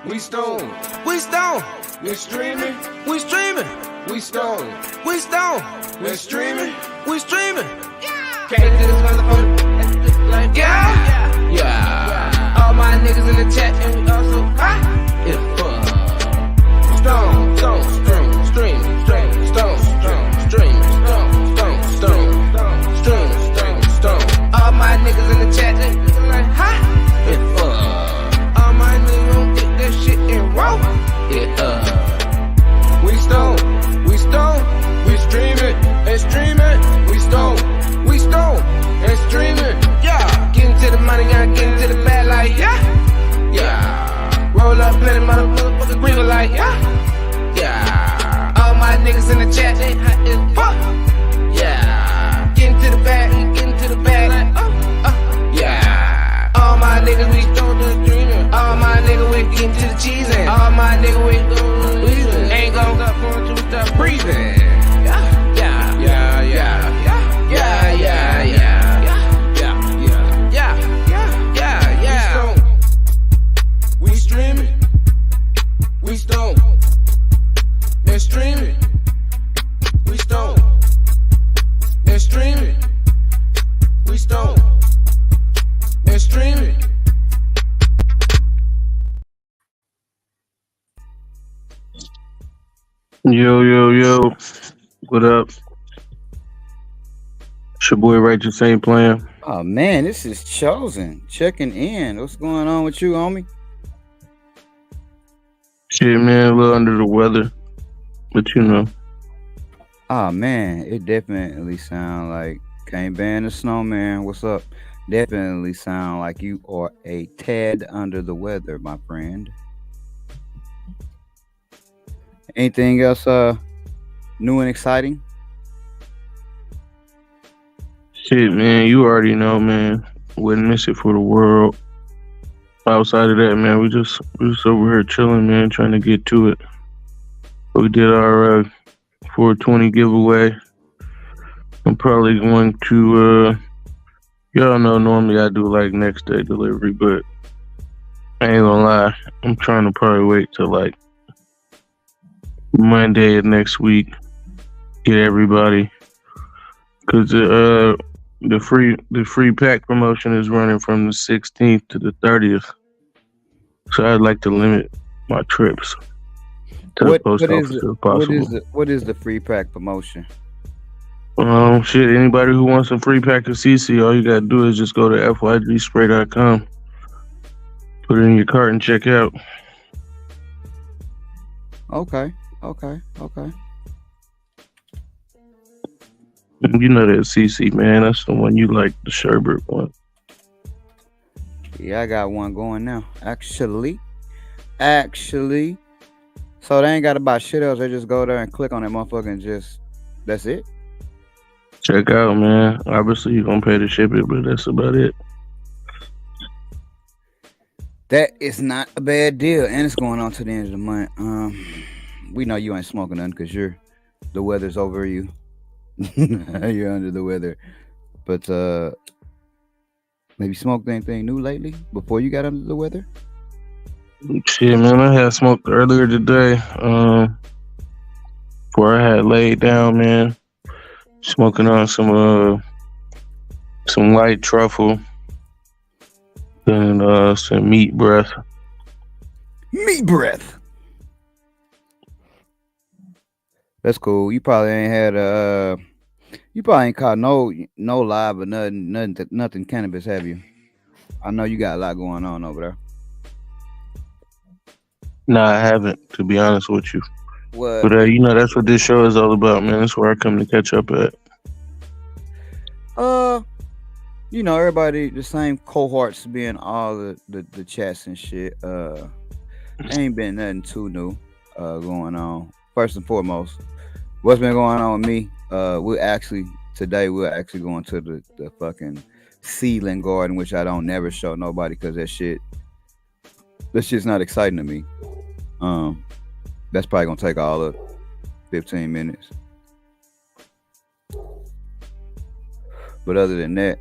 We stone. We stone. We streaming. We streaming. We stone. We stone. We streaming. We streaming. Came to this motherfucker like yeah. Yeah. All my niggas in the chat and we also high. Yeah, fuck. Stone, stone, stream, stream, stream, stone, stone, stream, stone, stone, stone, stream, stone, stone. All my niggas in the chat they looking like high. Yeah, fuck. All my niggas gon' get that shit in raw. Yeah, we stone, we stone, we streaming and streaming. We stone, we stone and streaming. Yeah, getting to the money, gotta get into the bag like yeah, yeah. Roll up, plenty motherfuckers breathing like yeah. All my niggas in the chat, they hot as fuck. Yeah. Getting to the bag, getting to the bag like yeah. All my niggas, we stone to streaming. All my niggas, we getting to the cheese and all my niggas, we breathing. Ain't gon' stop going to stop breathing. Yeah, yeah, yeah, yeah, yeah, yeah, yeah, yeah, yeah, yeah, yeah. We streaming, we stone, and streaming, we stone, and streaming, we stone, and streaming. Yo, yo, yo. What up? It's your boy Righteous ain't playing. Oh man, this is Chosen checking in. What's going on with you, homie? Shit, man, a little under the weather. But you know. Oh man, it definitely sound like can't ban the snowman. What's up? Definitely sound like you are a tad under the weather, my friend. Anything else new and exciting? Shit, man, you already know, man. Wouldn't miss it for the world. Outside of that, man, we just over here chilling, man, trying to get to it. We did our 420 giveaway. I'm probably going to y'all know normally I do like next day delivery, but I ain't gonna lie, I'm trying to probably wait till like Monday of next week, get everybody, cause the free pack promotion is running from the 16th to the 30th, so I'd like to limit my trips to the post office if possible. What is the free pack promotion? Shit, anybody who wants a free pack of CC, all you gotta do is just go to fygspray.com, put it in your cart and check out. Okay. You know that CC, man. That's the one you like, the sherbet one. Yeah, I got one going now. Actually. So they ain't got to buy shit else. They just go there and click on that motherfucker and just, that's it? Check out, man. Obviously, you're going to pay to ship it, but that's about it. That is not a bad deal. And it's going on to the end of the month. We know you ain't smoking nothing because the weather's over you. You're under the weather. But maybe smoked anything new lately before you got under the weather? Shit, man, I had smoked earlier today. Before I had laid down, man. Smoking on some light truffle and some meat breath. Meat breath. That's cool. You probably ain't had you probably ain't caught no live or nothing cannabis, have you? I know you got a lot going on over there. Nah, I haven't, to be honest with you. What? But you know, that's what this show is all about, man. That's where I come to catch up at. You know, everybody the same cohorts being all the chats and shit. Ain't been nothing too new going on. First and foremost, what's been going on with me? We're actually going to the fucking seedling garden, which I don't never show nobody because that shit's not exciting to me. That's probably gonna take all of 15 minutes. But other than that,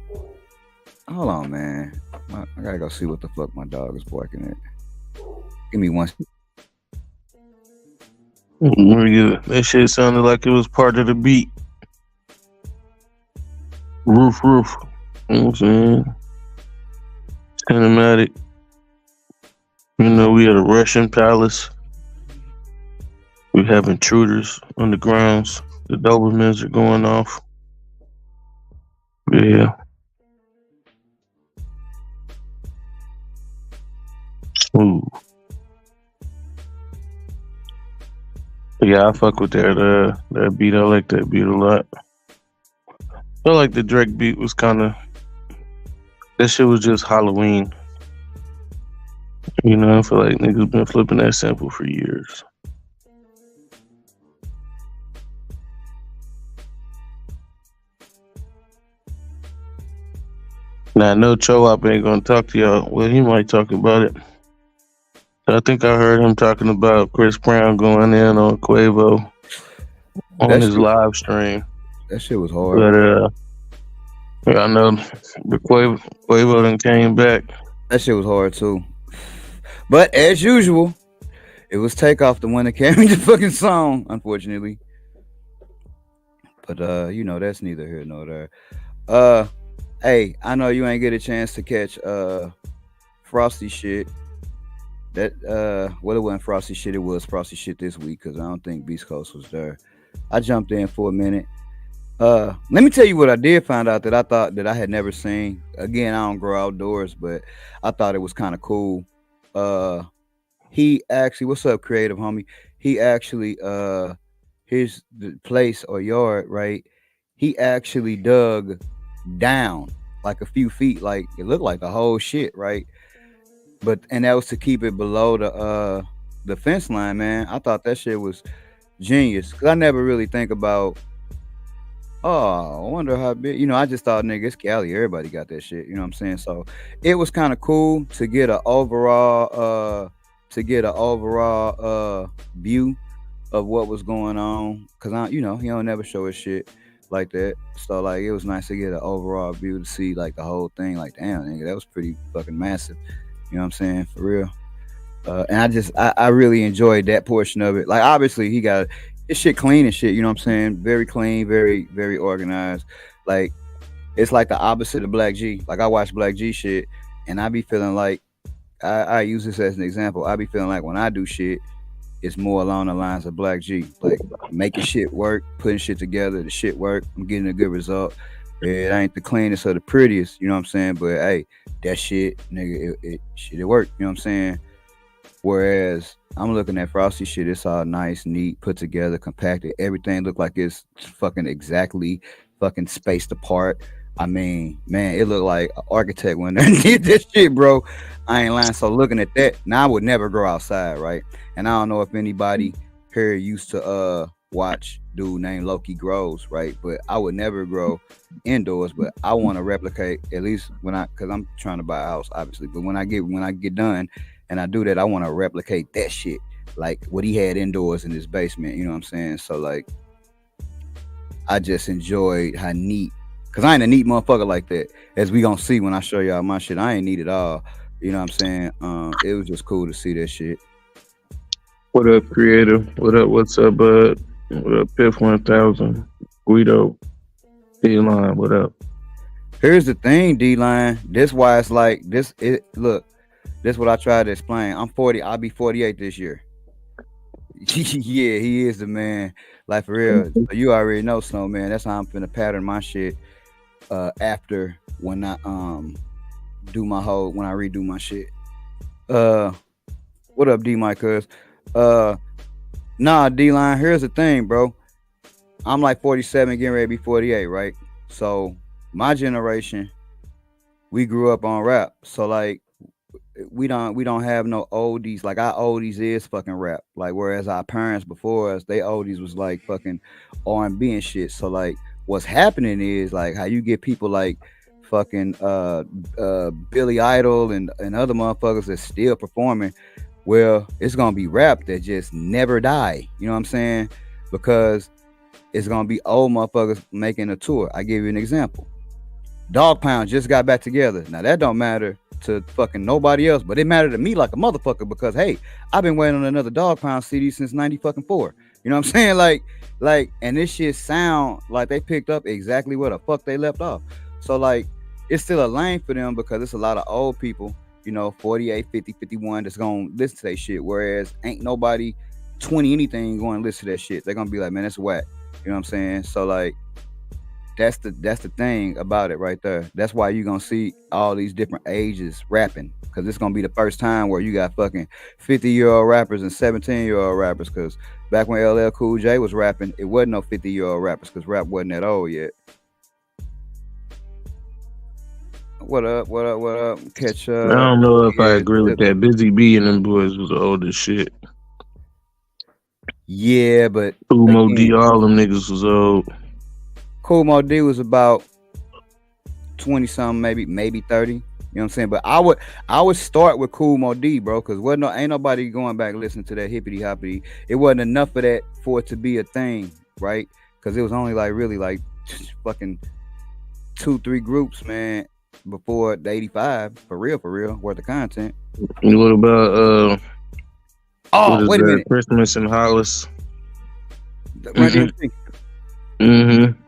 hold on, man. I gotta go see what the fuck my dog is barking at. Give me one. That shit sounded like it was part of the beat. Roof. You know what I'm saying? Cinematic. You know, we at a Russian palace. We have intruders on the grounds. The Dobermans are going off. Yeah. Smooth. Yeah, I fuck with that beat. I like that beat a lot. I feel like the Drake beat was kind of, that shit was just Halloween. You know, I feel like niggas been flipping that sample for years. Now I know Cho-Op ain't gonna talk to y'all. Well, he might talk about it. I think I heard him talking about Chris Brown going in on Quavo on his live stream. That shit was hard. But I know the Quavo done came back. That shit was hard too. But as usual, it was Takeoff the one that carried the fucking song, unfortunately. But you know, that's neither here nor there. Hey, I know you ain't get a chance to catch Frosty shit. That well, it wasn't Frosty shit, it was Frosty shit this week because I don't think Beast Coast was there. I jumped in for a minute. Let me tell you what I did find out that I thought that I had never seen. Again, I don't grow outdoors, but I thought it was kind of cool. He actually, what's up, creative homie? He actually here's the place or yard, right? He actually dug down like a few feet, like it looked like the whole shit, right? And that was to keep it below the fence line, man. I thought that shit was genius because I never really think about, oh, I wonder how big, you know, I just thought, nigga, it's Cali, everybody got that shit, you know what I'm saying? So it was kind of cool to get an overall view of what was going on because you know, he don't never show his shit like that. So like it was nice to get an overall view to see like the whole thing. Like, damn, nigga, that was pretty fucking massive. You know what I'm saying? For real. And I really enjoyed that portion of it. Like obviously he got his shit clean and shit, you know what I'm saying? Very clean, very, very organized. Like it's like the opposite of Black G. Like I watch Black G shit and I be feeling like I use this as an example. I be feeling like when I do shit, it's more along the lines of Black G, like making shit work, putting shit together, the shit work, I'm getting a good result. It ain't the cleanest or the prettiest, you know what I'm saying? But hey, that shit, nigga, it worked, you know what I'm saying? Whereas I'm looking at Frosty shit, it's all nice, neat, put together, compacted. Everything look like it's fucking exactly fucking spaced apart. I mean, man, it looked like an architect when they did this shit, bro. I ain't lying. So looking at that, now I would never go outside, right? And I don't know if anybody here used to watch dude named Loki Grows, right? But I would never grow indoors, but I want to replicate at least because I'm trying to buy a house, obviously. But when I get done and I do that, I want to replicate that shit, like what he had indoors in his basement. You know what I'm saying? So like, I just enjoyed how neat. Cause I ain't a neat motherfucker like that. As we gonna see when I show y'all my shit, I ain't neat at all. You know what I'm saying? It was just cool to see that shit. What up, creative? What up? What's up, bud? What up, Piff 1000? Guido, D-Line, what up? Here's the thing, D-Line. This why it's like this. Look, this what I tried to explain. I'm 40. I'll be 48 this year. Yeah, he is the man. Like for real. So you already know, Snowman. That's how I'm finna pattern my shit. After when I redo my shit. What up, D Mike? Nah, D-Line, here's the thing, bro. I'm like 47, getting ready to be 48, right? So my generation, we grew up on rap. So like we don't have no oldies. Like our oldies is fucking rap. Like whereas our parents before us, they oldies was like fucking R&B and shit. So like what's happening is like how you get people like fucking Billy Idol and other motherfuckers that's still performing. Well, it's gonna be rap that just never die. You know what I'm saying? Because it's gonna be old motherfuckers making a tour. I give you an example. Dog Pound just got back together. Now that don't matter to fucking nobody else, but it mattered to me like a motherfucker because hey, I've been waiting on another Dog Pound CD since 90 fucking 4. You know what I'm saying? Like, and this shit sound like they picked up exactly where the fuck they left off. So like, it's still a lane for them because it's a lot of old people, you know, 48, 50, 51 that's gonna listen to that shit. Whereas ain't nobody 20 anything going to listen to that shit. They're gonna be like, man, that's whack. You know what I'm saying? So like, that's the thing about it right there. That's why you're gonna see all these different ages rapping, because it's gonna be the first time where you got fucking 50-year-old rappers and 17-year-old rappers. Because back when LL Cool J was rapping, it wasn't no 50-year-old rappers because rap wasn't that old yet. What up? Catch up. I don't know if I agree with that. Busy B and them boys was old as shit. Yeah, but Kool Moe Dee, all them niggas was old. Kool Moe Dee was about 20 something, maybe 30. You know what I'm saying? But I would start with Kool Moe Dee, bro, because ain't nobody going back listening to that hippity hoppity. It wasn't enough of that for it to be a thing, right? Because it was only like really like fucking 2-3 groups, man, before the 85, for real, worth of content. And what about wait a minute, Christmas in Hollis? Right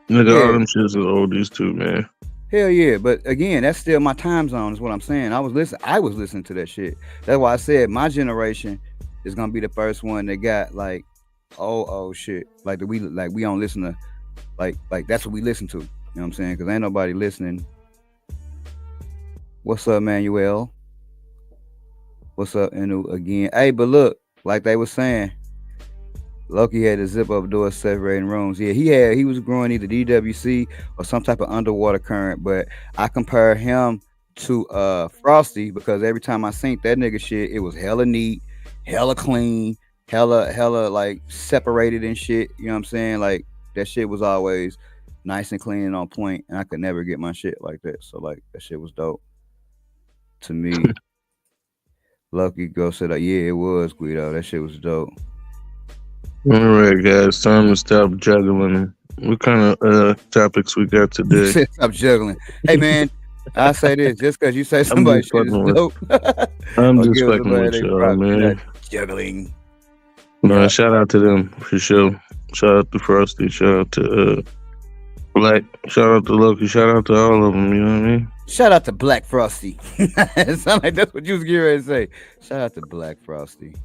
Nigga, all them shits is oldies too, man. Hell yeah, but again, that's still my time zone, is what I'm saying. I was listening to that shit. That's why I said my generation is gonna be the first one that got like oh shit, like we don't listen to like that's what we listen to. You know what I'm saying? Because ain't nobody listening. What's up, Manuel? What's up, Enu again? Hey, but look, like they was saying, Loki had to zip up doors separating rooms. Yeah, he was growing either DWC or some type of underwater current. But I compare him to Frosty because every time I synced that nigga shit, it was hella neat, hella clean, hella like separated and shit. You know what I'm saying? Like that shit was always nice and clean and on point, and I could never get my shit like that. So like that shit was dope to me. Lucky Go said, yeah, it was Guido. That shit was dope. All right, guys, time to stop juggling. What kind of topics we got today? Stop juggling. Hey, man, I say this just because you say somebody shit is dope. I'm just fucking with y'all, man. Juggling. No, shout out to them for sure. Shout out to Frosty. Shout out to Black. Shout out to Loki. Shout out to all of them. You know what I mean? Shout out to Black Frosty. It sounds like that's what you was getting ready to say. Shout out to Black Frosty.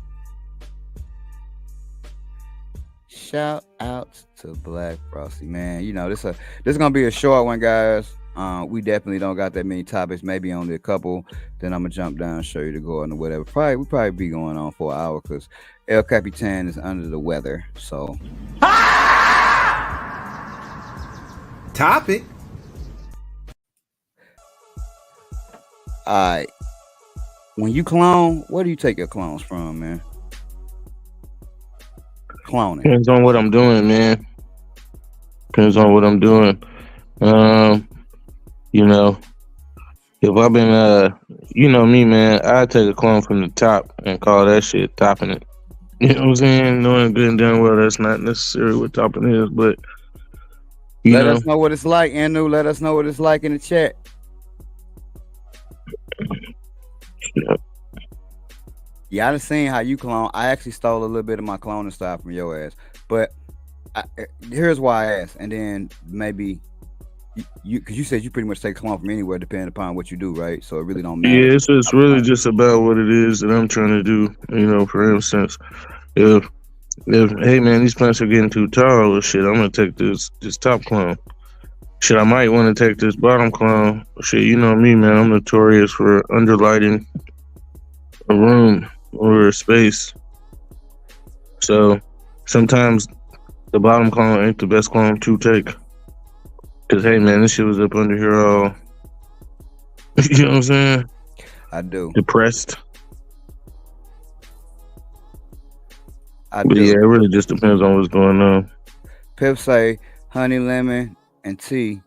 Shout out to Black Frosty, man. You know, this is gonna be a short one, guys. We definitely don't got that many topics, maybe only a couple. Then I'm gonna jump down and show you to go on or whatever. We probably be going on for an hour because El Capitan is under the weather. So topic. Alright. When you clone, where do you take your clones from, man? Cloning. Depends on what I'm doing, man. Depends on what I'm doing. You know, if I've been, you know me, man, I take a clone from the top and call that shit topping it. You know what I'm saying? Knowing good and damn well that's not necessarily what topping is, but let us know what it's like, Anu. Let us know what it's like in the chat. Yeah, I done seen how you clone. I actually stole a little bit of my cloning style from your ass, but here's why I asked, and then maybe you, because you said you pretty much take clone from anywhere, depending upon what you do, right? So it really don't matter. Yeah, it's really just about what it is that I'm trying to do. You know, for instance, if hey man, these plants are getting too tall or shit, I'm gonna take this top clone. Shit, I might want to take this bottom clone. Shit, you know me, man. I'm notorious for underlighting a room or a space. So sometimes the bottom clone ain't the best clone to take. Cause hey man, this shit was up under here all you know what I'm saying? I do. Depressed. But yeah, it really just depends on what's going on. Pip say honey, lemon, and tea,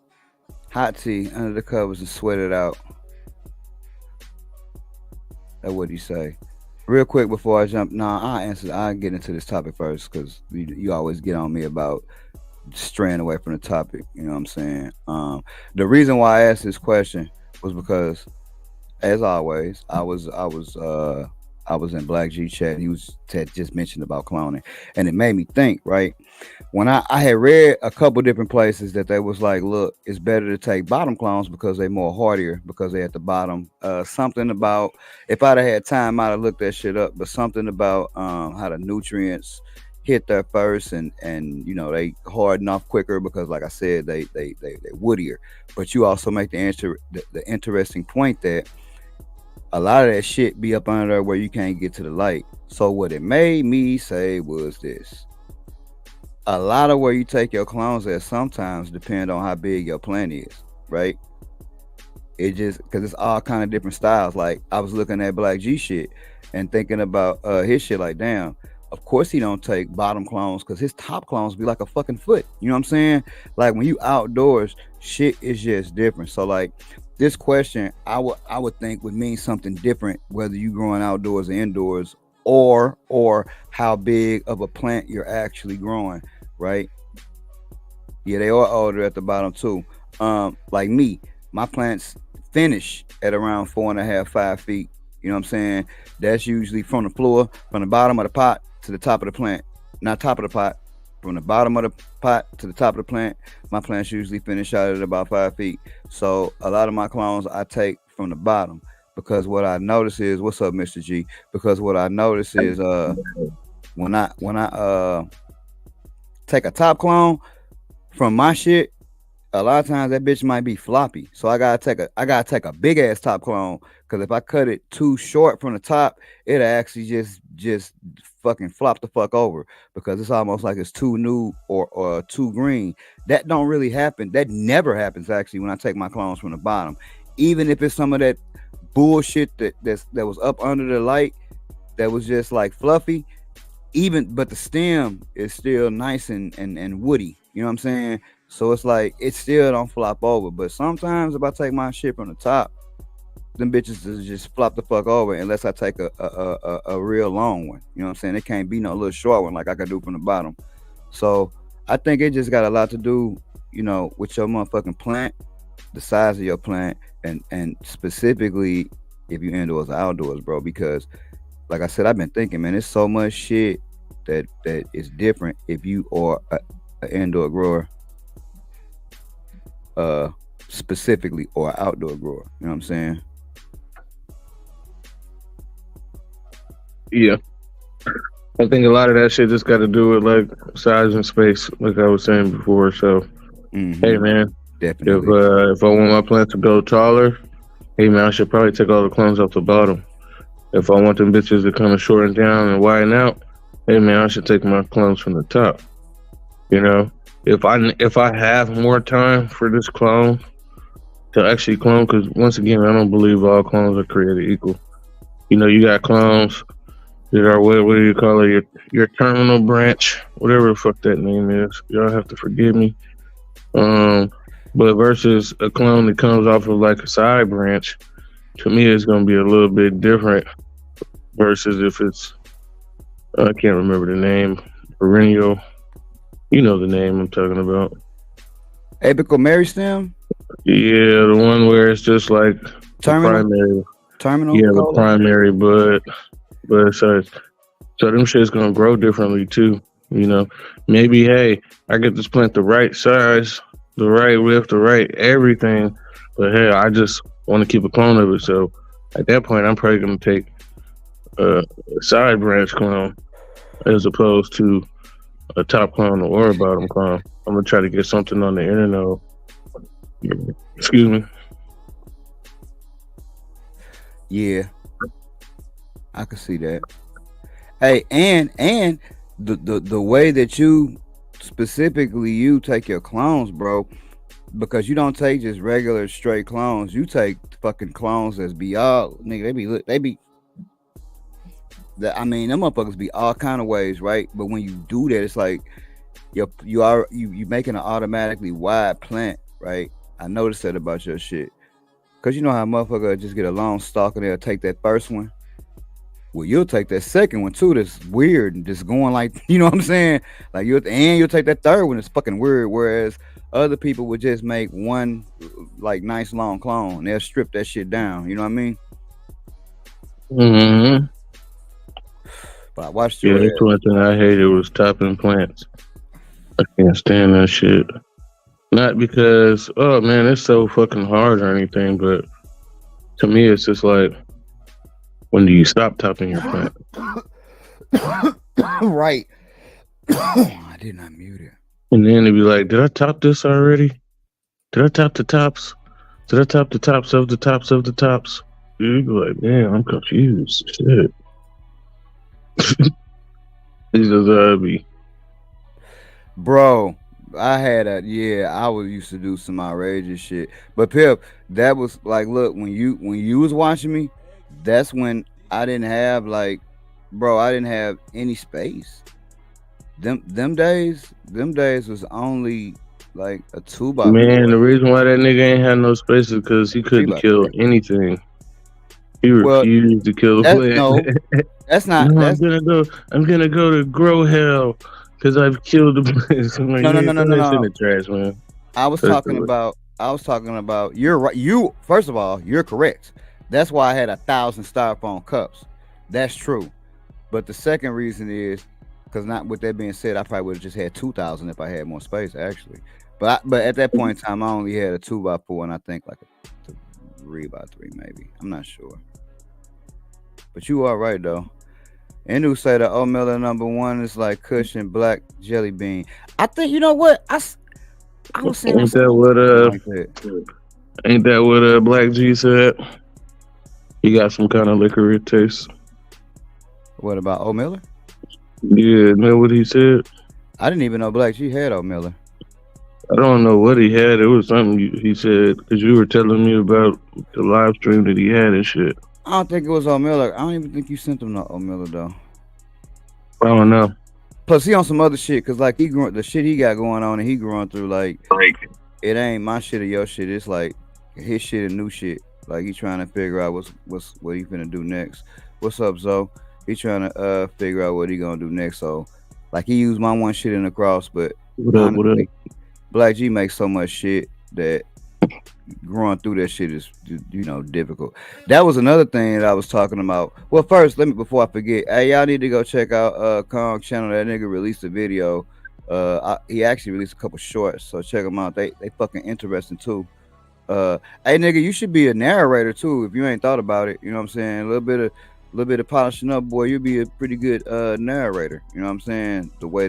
hot tea under the covers and sweat it out. That's what he say. Real quick before I jump, I'll get into this topic first because you always get on me about straying away from the topic. You know what I'm saying? The reason why I asked this question was because, as always, I was in Black G chat. He had just mentioned about cloning, and it made me think. Right when I had read a couple different places that they was like, look, it's better to take bottom clones because they're more hardier because they at the bottom. Something about, if I'd have had time, I'd have looked that shit up. But something about how the nutrients hit there first, and you know they harden off quicker because, like I said, they woodier. But you also make the interesting point that a lot of that shit be up under there where you can't get to the light. So what it made me say was this: a lot of where you take your clones at sometimes depend on how big your plant is, right? It just because it's all kind of different styles. Like I was looking at Black G shit and thinking about his shit. Like, damn, of course he don't take bottom clones because his top clones be like a fucking foot. You know what I'm saying? Like when you outdoors, shit is just different. So like this question, I would think would mean something different whether you growing outdoors or indoors, or how big of a plant you're actually growing, right? Yeah, they are older at the bottom too. Like me, my plants finish at around 4.5, 5 feet. You know what I'm saying? That's usually from the floor, from the bottom of the pot to the top of the plant. Not top of the pot, from the bottom of the pot to the top of the plant. My plants usually finish out at about 5 feet. So a lot of my clones I take from the bottom because what I notice is, what's up, Mr. G? Because what I notice is when I take a top clone from my shit, a lot of times that bitch might be floppy. So I gotta take a big ass top clone, because if I cut it too short from the top, it actually just fucking flop the fuck over, because it's almost like it's too new or too green. That don't really happen. That never happens actually when I take my clones from the bottom. Even if it's some of that bullshit that was up under the light that was just like fluffy, but the stem is still nice and woody. You know what I'm saying? So it's like it still don't flop over. But sometimes if I take my shit from the top, them bitches just flop the fuck over unless I take a real long one. You know what I'm saying? It can't be no little short one like I could do from the bottom. So I think it just got a lot to do, you know, with your motherfucking plant, the size of your plant, and specifically if you indoors or outdoors, bro. Because like I said, I've been thinking, man, there's so much shit that is different if you are an indoor grower specifically, or outdoor grower. You know what I'm saying? Yeah. I think a lot of that shit just got to do with like size and space, like I was saying before. So, hey man, definitely. If I want my plant to go taller, hey man, I should probably take all the clones off the bottom. If I want them bitches to kind of shorten down and widen out, hey man, I should take my clones from the top. You know, if I have more time for this clone to actually clone, because once again, I don't believe all clones are created equal. You know, you got clones that are what do you call it? Your terminal branch, whatever the fuck that name is. Y'all have to forgive me. But versus a clone that comes off of like a side branch, to me, it's gonna be a little bit different. Versus if it's, I can't remember the name, perennial. You know the name I'm talking about. Apical meristem? Yeah, the one where it's just like terminal. Yeah, the primary bud. But so them shit's gonna grow differently too. You know, maybe hey, I get this plant the right size, the right width, the right everything. But hey, I just want to keep a clone of it. So at that point, I'm probably gonna take a side branch clone as opposed to a top clone or a bottom clone. I'm gonna try to get something on the internode. Excuse me. Yeah, I can see that. Hey, and the way that you specifically you take your clones, bro, because you don't take just regular straight clones. You take fucking clones that's be all nigga. They be. I mean, them motherfuckers be all kind of ways, right? But when you do that, it's like you making an automatically wide plant, right? I noticed that about your shit, cause you know how motherfucker just get a long stalk and they'll take that first one, Well, you'll take that second one too. That's weird and just going like, you know what I'm saying? Like you'll take that third one. It's fucking weird. Whereas other people would just make one like nice long clone. They'll strip that shit down. You know what I mean? Mm-hmm. But I watched Yeah, your that's one thing I hated was top implants. I can't stand that shit. Not because, oh man, it's so fucking hard or anything, but to me, it's just like, when do you stop topping your plant? right. I did not mute it. And then it'd be like, did I top this already? Did I top the tops? Did I top the tops of the tops of the tops? You'd be like, man, I'm confused. Shit. This is how it be. Bro, I was used to do some outrageous shit. But Pip, that was like, look, when you was watching me, that's when I didn't have I didn't have any space. Them days was only like a 2x4. Man, the reason why that nigga ain't had no space is because he couldn't kill anything. He refused to kill the plant. No, that's not. No, I'm gonna go to grow hell because I've killed the plant. Like, no. In the trash, man. I was talking about. You're right. First of all, you're correct. That's why I had 1,000 styrofoam cups. That's true. But the second reason is because, not with that being said, I probably would have just had 2,000 if I had more space, actually. But at that point in time, I only had a 2x4 and I think like a 3x3 maybe. I'm not sure. But you are right though. Enu say the O Miller #1 is like Kush and Black Jelly Bean. I think, you know what? I was saying. Ain't that what Black G said? He got some kind of licorice taste. What about O Miller? Yeah, know what he said? I didn't even know Black G had O Miller. I don't know what he had. It was something he said because you were telling me about the live stream that he had and shit. I don't think it was O Miller. I don't even think you sent him no O Miller though. I don't know. Plus he on some other shit because like the shit he got going on and he growing through like it ain't my shit or your shit. It's like his shit and new shit. Like he trying to figure out what he finna do next. What's up, Zo? He trying to figure out what he gonna do next. So like he used my one shit in the cross, but honestly, What up? Black G makes so much shit that growing through that shit is, you know, difficult. That was another thing that I was talking about. Well, first, before I forget, hey, y'all need to go check out Kong channel. That nigga released a video. He actually released a couple shorts, so check them out. They fucking interesting too. Hey nigga, you should be a narrator too if you ain't thought about it. You know what I'm saying? A little bit of polishing up, boy. You'll be a pretty good narrator. You know what I'm saying? The way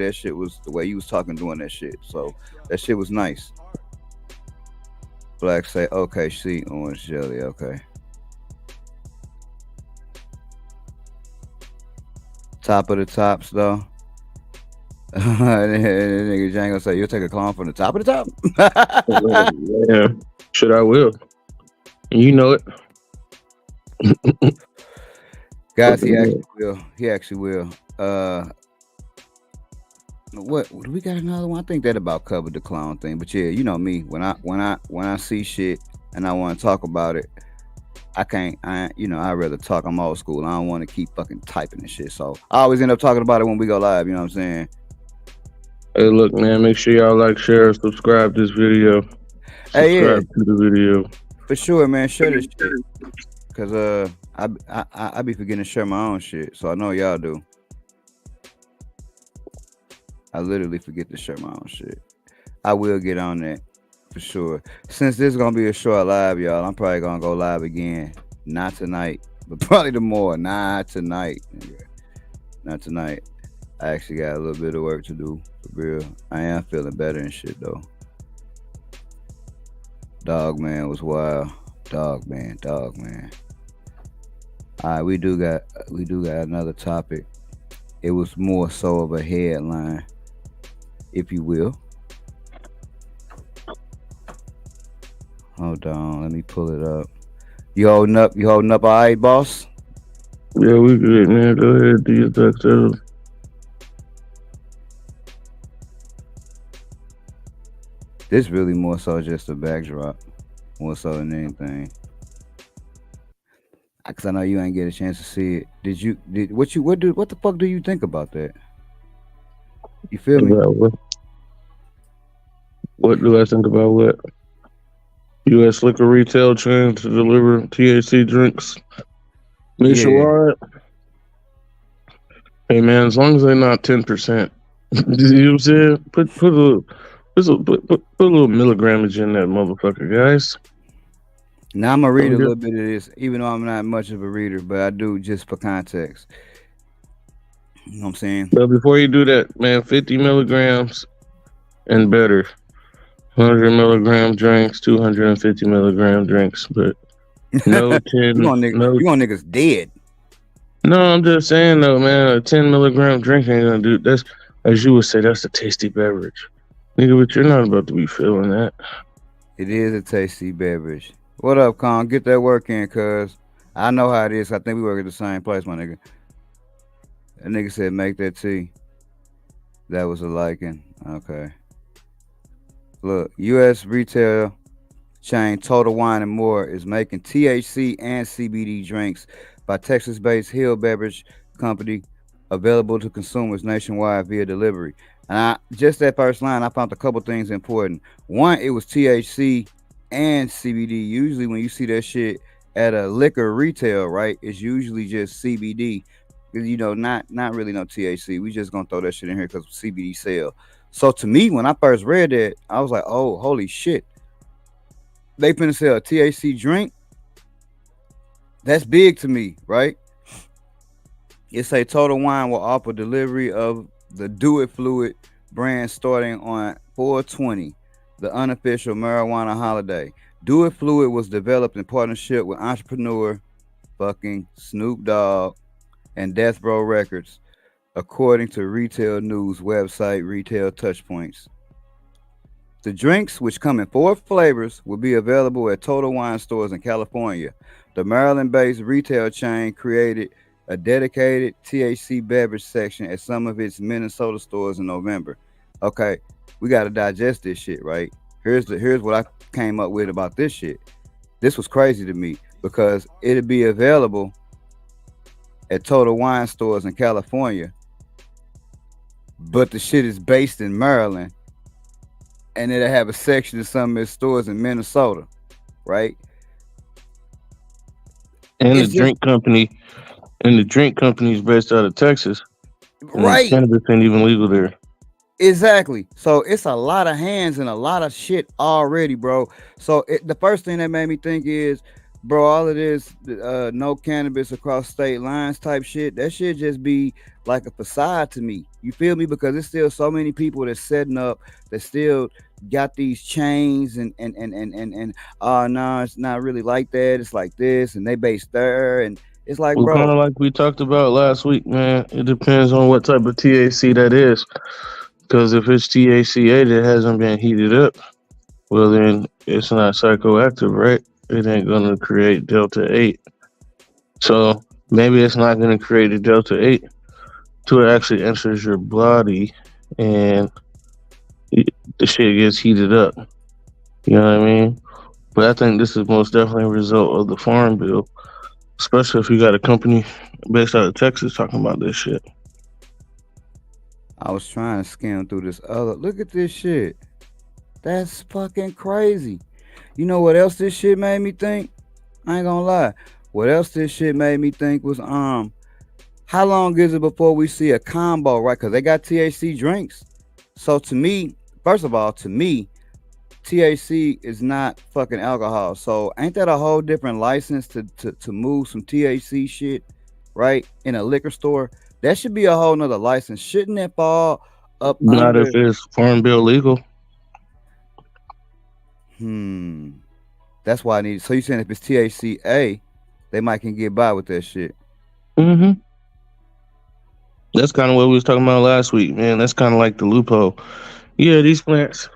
you was talking doing that shit. So that shit was nice. Black say, okay, see, orange jelly, okay. Top of the tops, though. Nigga Django say, you'll take a clone from the top of the top? Yeah, shit, I will. And you know it. Guys, he actually will. What do we got another one? I think that about covered the clown thing. But yeah, you know me. When I see shit and I want to talk about it, I'd rather talk. I'm old school. I don't want to keep fucking typing and shit. So I always end up talking about it when we go live, you know what I'm saying? Hey, look, man, make sure y'all like, share, subscribe this video. Subscribe to the video. For sure, man. Share this shit. Cause I be forgetting to share my own shit. So I know y'all do. I literally forget to share my own shit. I will get on that for sure. Since this is gonna be a short live, y'all, I'm probably gonna go live again. Not tonight, but probably tomorrow. Not tonight. Not tonight. I actually got a little bit of work to do for real. I am feeling better and shit though. Dog man was wild. Dog man. All right, we do got another topic. It was more so of a headline, if you will. Hold on, let me pull it up. You holding up all right, boss? Yeah, we good, man. Go ahead, do your thing. This really more so just a backdrop, more so than anything. Because I know you ain't get a chance to see it. What the fuck do you think about that? You feel me? About what do I think about what? U.S. liquor retail chain to deliver THC drinks nationwide. Hey man, as long as they're not 10%, you know what I'm saying? Put a little milligrammage in that motherfucker, guys. Now I'm gonna read a little bit of this, even though I'm not much of a reader, but I do just for context. You know what I'm saying? But before you do that, man, 50 milligrams and better. 100 milligram drinks, 250 milligram drinks, but no 10. You want niggas dead. No, I'm just saying though, man, a 10 milligram drink ain't gonna do that's, as you would say, that's a tasty beverage. Nigga, but you're not about to be feeling that. It is a tasty beverage. What up, Con? Get that work in, cuz. I know how it is. I think we work at the same place, my nigga. That nigga said make that tea. That was a liking. Okay. Look, U.S. retail chain Total Wine and More is making THC and CBD drinks by Texas-based Hill Beverage Company available to consumers nationwide via delivery. And just that first line, I found a couple things important. One, it was THC and CBD. Usually when you see that shit at a liquor retail, right, it's usually just CBD. Because, you know, not really no THC. We just gonna throw that shit in here because CBD sell. So to me, when I first read that, I was like, oh, holy shit. They finna sell a THC drink? That's big to me, right? It say Total Wine will offer delivery of the Do It Fluid brand starting on 4/20, the unofficial marijuana holiday. Do It Fluid was developed in partnership with entrepreneur fucking Snoop Dogg and Death Row Records, according to retail news website Retail Touchpoints. The drinks, which come in 4 flavors, will be available at Total Wine stores in California. The Maryland-based retail chain created a dedicated THC beverage section at some of its Minnesota stores in November. Okay, we got to digest this shit, right? Here's what I came up with about this shit. This was crazy to me because it'll be available at Total Wine stores in California, but the shit is based in Maryland, and it'll have a section of some of its stores in Minnesota, right? And the drink company is based out of Texas. Right. Cannabis ain't even legal there. Exactly. So it's a lot of hands and a lot of shit already, bro. So the first thing that made me think is, bro, all of this no cannabis across state lines type shit, that shit just be like a facade to me. You feel me? Because there's still so many people that's setting up, that still got these chains and oh no, it's not really like that. It's like this, and they based there, and it's like, well, bro, kind of like we talked about last week, man. It depends on what type of THC that is. Because if it's THCA that hasn't been heated up, well then it's not psychoactive, right? It ain't gonna create Delta 8. So maybe it's not gonna create a Delta 8 till it actually enters your body and the shit gets heated up. You know what I mean? But I think this is most definitely a result of the Farm Bill, especially if you got a company based out of Texas talking about this shit. I was trying to skim through this other. Look at this shit. That's fucking crazy. You know what else this shit made me think? I ain't gonna lie. What else this shit made me think was how long is it before we see a combo, right? Because they got THC drinks. So to me, first of all, THC is not fucking alcohol. So ain't that a whole different license to move some THC shit, right? In a liquor store? That should be a whole nother license. Shouldn't it fall up Not under? if it's Farm Bill legal. That's why I need. So you saying if it's THCA, they might can get by with that shit? Mm-hmm. That's kind of what we was talking about last week, man. That's kind of like the loophole. Yeah, these plants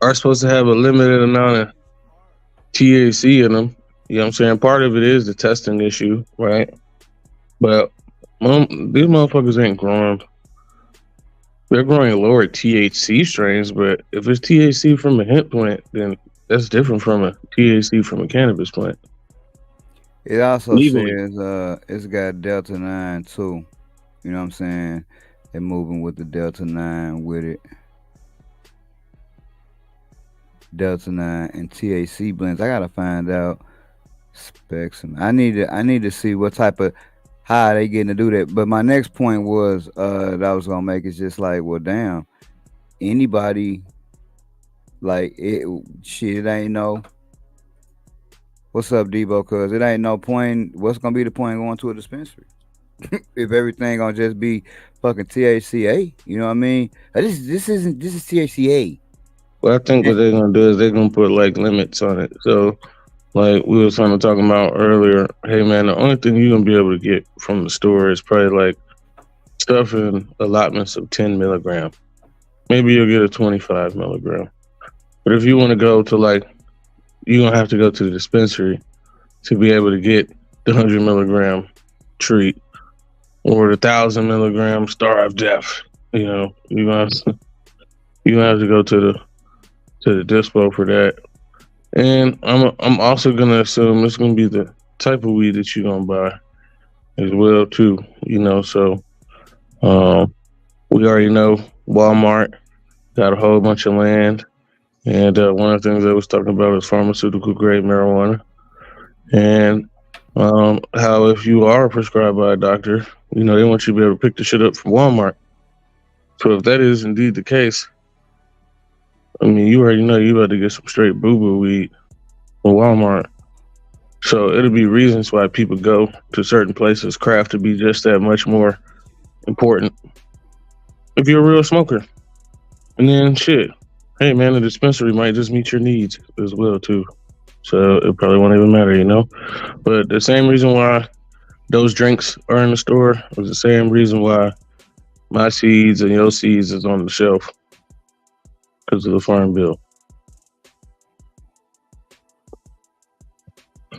are supposed to have a limited amount of THC in them. You know what I'm saying? Part of it is the testing issue, right? But these motherfuckers ain't growing. They're growing lower THC strains, but if it's THC from a hemp plant, then that's different from a THC from a cannabis plant. It also legally. says it's got Delta 9 too. You know what I'm saying? They're moving with the Delta 9 with it. Delta 9 and THC blends. I gotta find out specs. And I need to see what type of how they getting to do that. But my next point was that I was gonna make is just like, well, damn, anybody like it shit, it ain't no what's up, Debo, cause it ain't no point. What's gonna be the point of going to a dispensary? If everything gonna just be fucking THCA, you know what I mean? This is THCA. Well, I think what they're gonna do is they're gonna put like limits on it. So, like we was kind of talking about earlier, hey man, the only thing you're gonna be able to get from the store is probably like stuff in allotments of 10 milligram. Maybe you'll get a 25 milligram. But if you want to go to like, you're gonna have to go to the dispensary to be able to get the 100 milligram treat or the 1,000 milligram Star of Death. You know, you gonna have to go to the dispo for that. And I'm also gonna assume it's gonna be the type of weed that you're gonna buy as well too. You know, so we already know Walmart got a whole bunch of land, and one of the things I was talking about is pharmaceutical grade marijuana, and how if you are prescribed by a doctor, you know they want you to be able to pick the shit up from Walmart. So if that is indeed the case, I mean you already know you about to get some straight boo boo weed from Walmart. So it'll be reasons why people go to certain places, craft to be just that much more important if you're a real smoker. And then shit, hey man, the dispensary might just meet your needs as well too. So it probably won't even matter, you know. But the same reason why those drinks are in the store is the same reason why my seeds and your seeds is on the shelf because of the farm bill.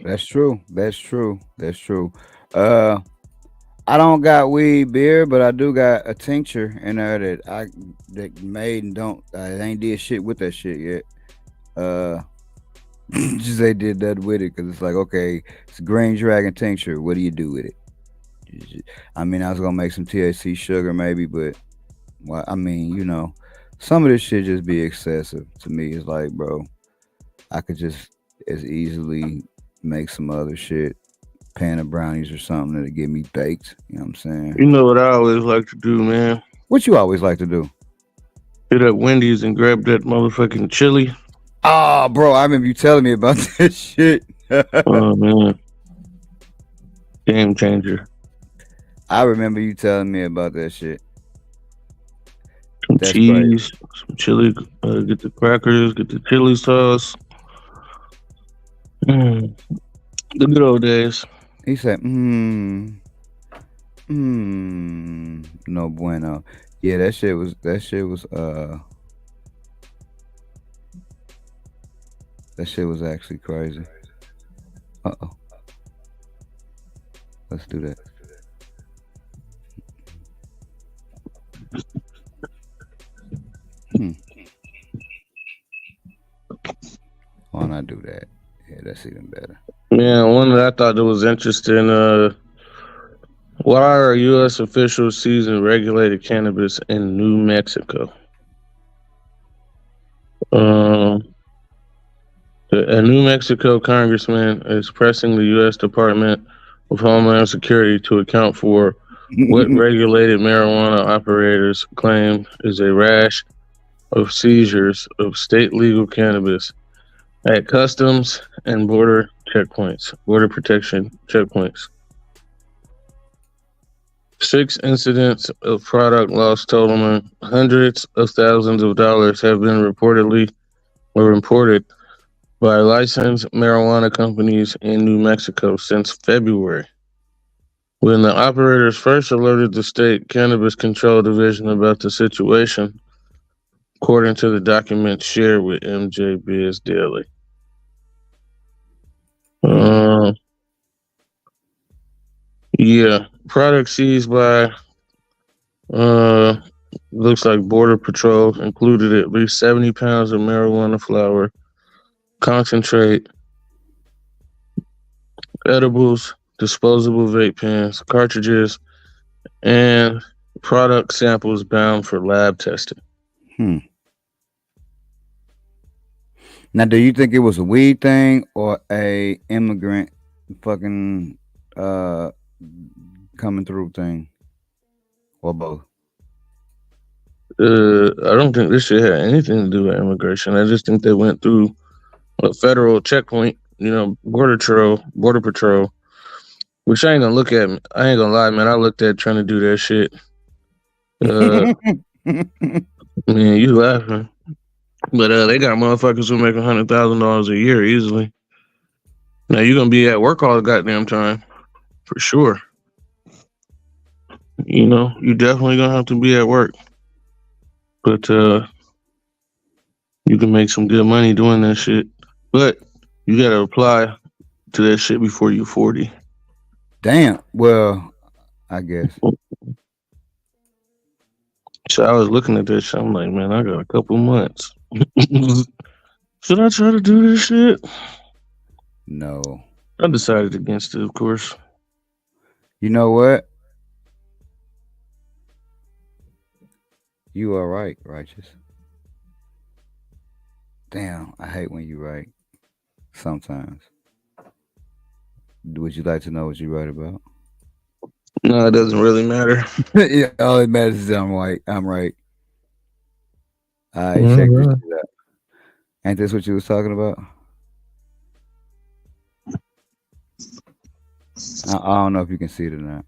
That's true. That's true. That's true. I don't got weed beer, but I do got a tincture in there that made and don't. I ain't did shit with that shit yet. Just they did that with it because it's like, okay, it's Green Dragon tincture. What do you do with it? I mean, I was gonna make some THC sugar maybe, but well, I mean, you know, some of this shit just be excessive to me. It's like, bro, I could just as easily make some other shit, pan of brownies or something that'll get me baked. You know what I'm saying? You know what I always like to do, man? What you always like to do? Hit up Wendy's and grab that motherfucking chili. Oh, bro, I remember you telling me about that shit. Oh man, game changer. I remember you telling me about that shit. Some That's cheese, some chili. Get the crackers, get the chili sauce. The good old days. He said, no bueno. Yeah, that shit was that shit was actually crazy. Uh-oh. Let's do that. Why not do that? Yeah, that's even better. Man, one that I thought that was interesting. Why are U.S. officials seizing regulated cannabis in New Mexico? A New Mexico congressman is pressing the U.S. Department of Homeland Security to account for what regulated marijuana operators claim is a rash of seizures of state legal cannabis at customs and border protection checkpoints. 6 incidents of product loss totaling hundreds of thousands of dollars have been reported by licensed marijuana companies in New Mexico since February, when the operators first alerted the state cannabis control division about the situation, according to the documents shared with MJ Biz Daily. Yeah, product seized by looks like Border Patrol included at least 70 pounds of marijuana flower, concentrate, edibles, disposable vape pens, cartridges, and product samples bound for lab testing. Now, do you think it was a weed thing or a immigrant fucking coming through thing, or both? I don't think this shit had anything to do with immigration. I just think they went through a federal checkpoint, border patrol, which I ain't gonna look at. I ain't gonna lie, man. I looked at trying to do that shit. Man, you laughing. But they got motherfuckers who make $100,000 a year easily. Now you're gonna be at work all the goddamn time, for sure. You know, you definitely gonna have to be at work. But you can make some good money doing that shit. But you gotta apply to that shit before you're 40. Damn. Well, I guess. So I was looking at this shit. I'm like, man, I got a couple months. Should I try to do this shit? No. I decided against it, of course. You know what? You are right, Righteous. Damn, I hate when you right. Sometimes. Would you like to know what you write about? No, it doesn't really matter. Yeah, all it matters is I'm right. I'm right. All right, Yeah, check this yeah. shit out. Ain't this what you was talking about? I don't know if you can see it or not.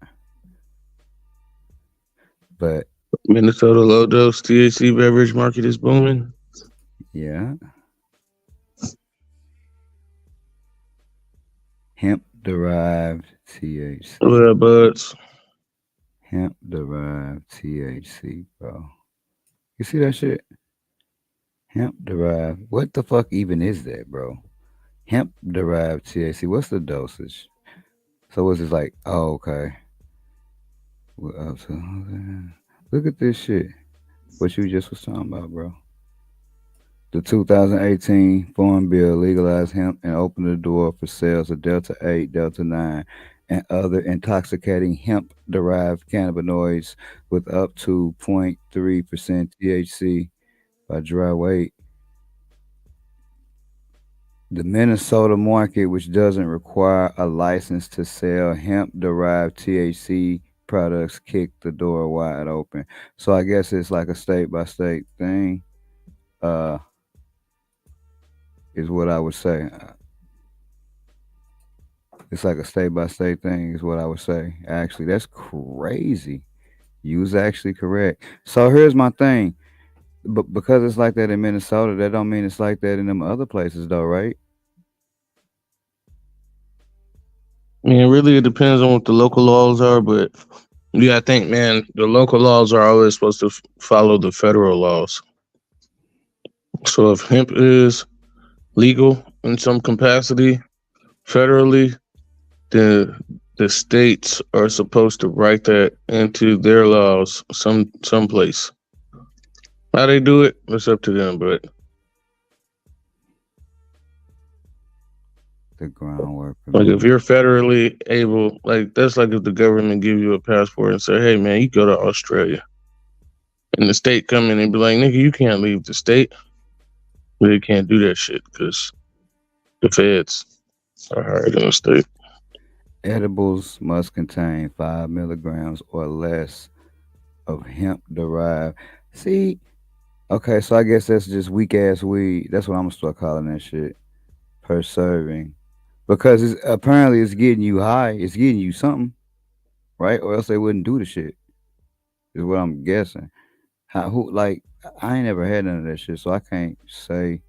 But Minnesota low dose THC beverage market is booming. yeah. Hemp derived THC. What up, buds? Hemp derived THC, bro. You see that shit? Hemp derived. What the fuck even is that, bro? Hemp derived THC. What's the dosage? So what's this like? Oh, okay. What up to? Look at this shit. What you just was talking about, bro. The 2018 Farm Bill legalized hemp and opened the door for sales of Delta 8, Delta 9, and other intoxicating hemp derived cannabinoids with up to 0.3% THC by dry weight. The Minnesota market, which doesn't require a license to sell hemp derived THC products, kicked the door wide open. So I guess it's like a state by state thing. Is what I would say. It's like a state by state thing, is what I would say. Actually, that's crazy. You was actually correct. So here's my thing. But because it's like that in Minnesota, that don't mean it's like that in them other places, though, right? I mean, really, it depends on what the local laws are, but yeah, I think, man, the local laws are always supposed to follow the federal laws. So if hemp is legal in some capacity federally, then the states are supposed to write that into their laws someplace. How they do it, it's up to them, but The groundwork. like if you're federally able, like that's like if the government give you a passport and say, hey man, you go to Australia. And the state come in and be like, nigga, you can't leave the state. But they can't do that shit because the feds are higher than the state. Edibles must contain 5 milligrams or less of hemp derived. See, okay, so I guess that's just weak ass weed. That's what I'm gonna start calling that shit per serving, because apparently it's getting you high. It's getting you something, right? Or else they wouldn't do the shit. Is what I'm guessing. Who like I ain't never had none of that shit, so I can't say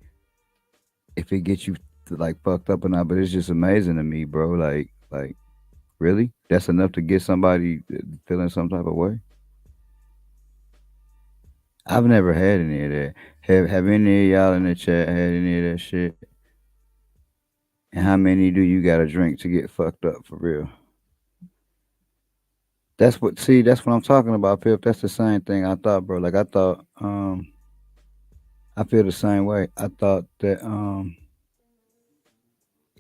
if it gets you like fucked up or not. But it's just amazing to me, bro. Like really, that's enough to get somebody feeling some type of way. I've never had any of that. Have any of y'all in the chat had any of that shit? And how many do you gotta drink to get fucked up for real? That's what I'm talking about, Pip. That's the same thing I thought, bro. Like I thought, I feel the same way. I thought that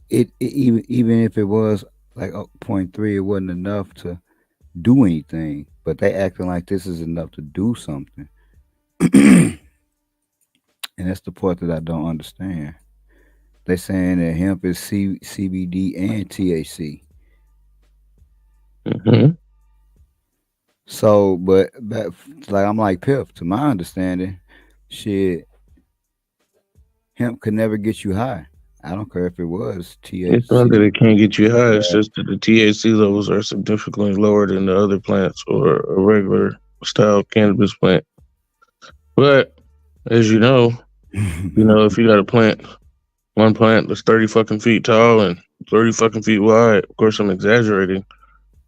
even if it was like 0.3, it wasn't enough to do anything, but they acting like this is enough to do something. And that's the part that I don't understand. They saying that hemp is CBD and THC. Hmm. So, but like I'm like Pip, to my understanding, shit, hemp could never get you high. I don't care if it was It's not THC. that it can't get you high. It's just that the THC levels are significantly lower than the other plants or a regular style cannabis plant. But as if you got a plant, one plant that's 30 fucking feet tall and 30 fucking feet wide, of course I'm exaggerating.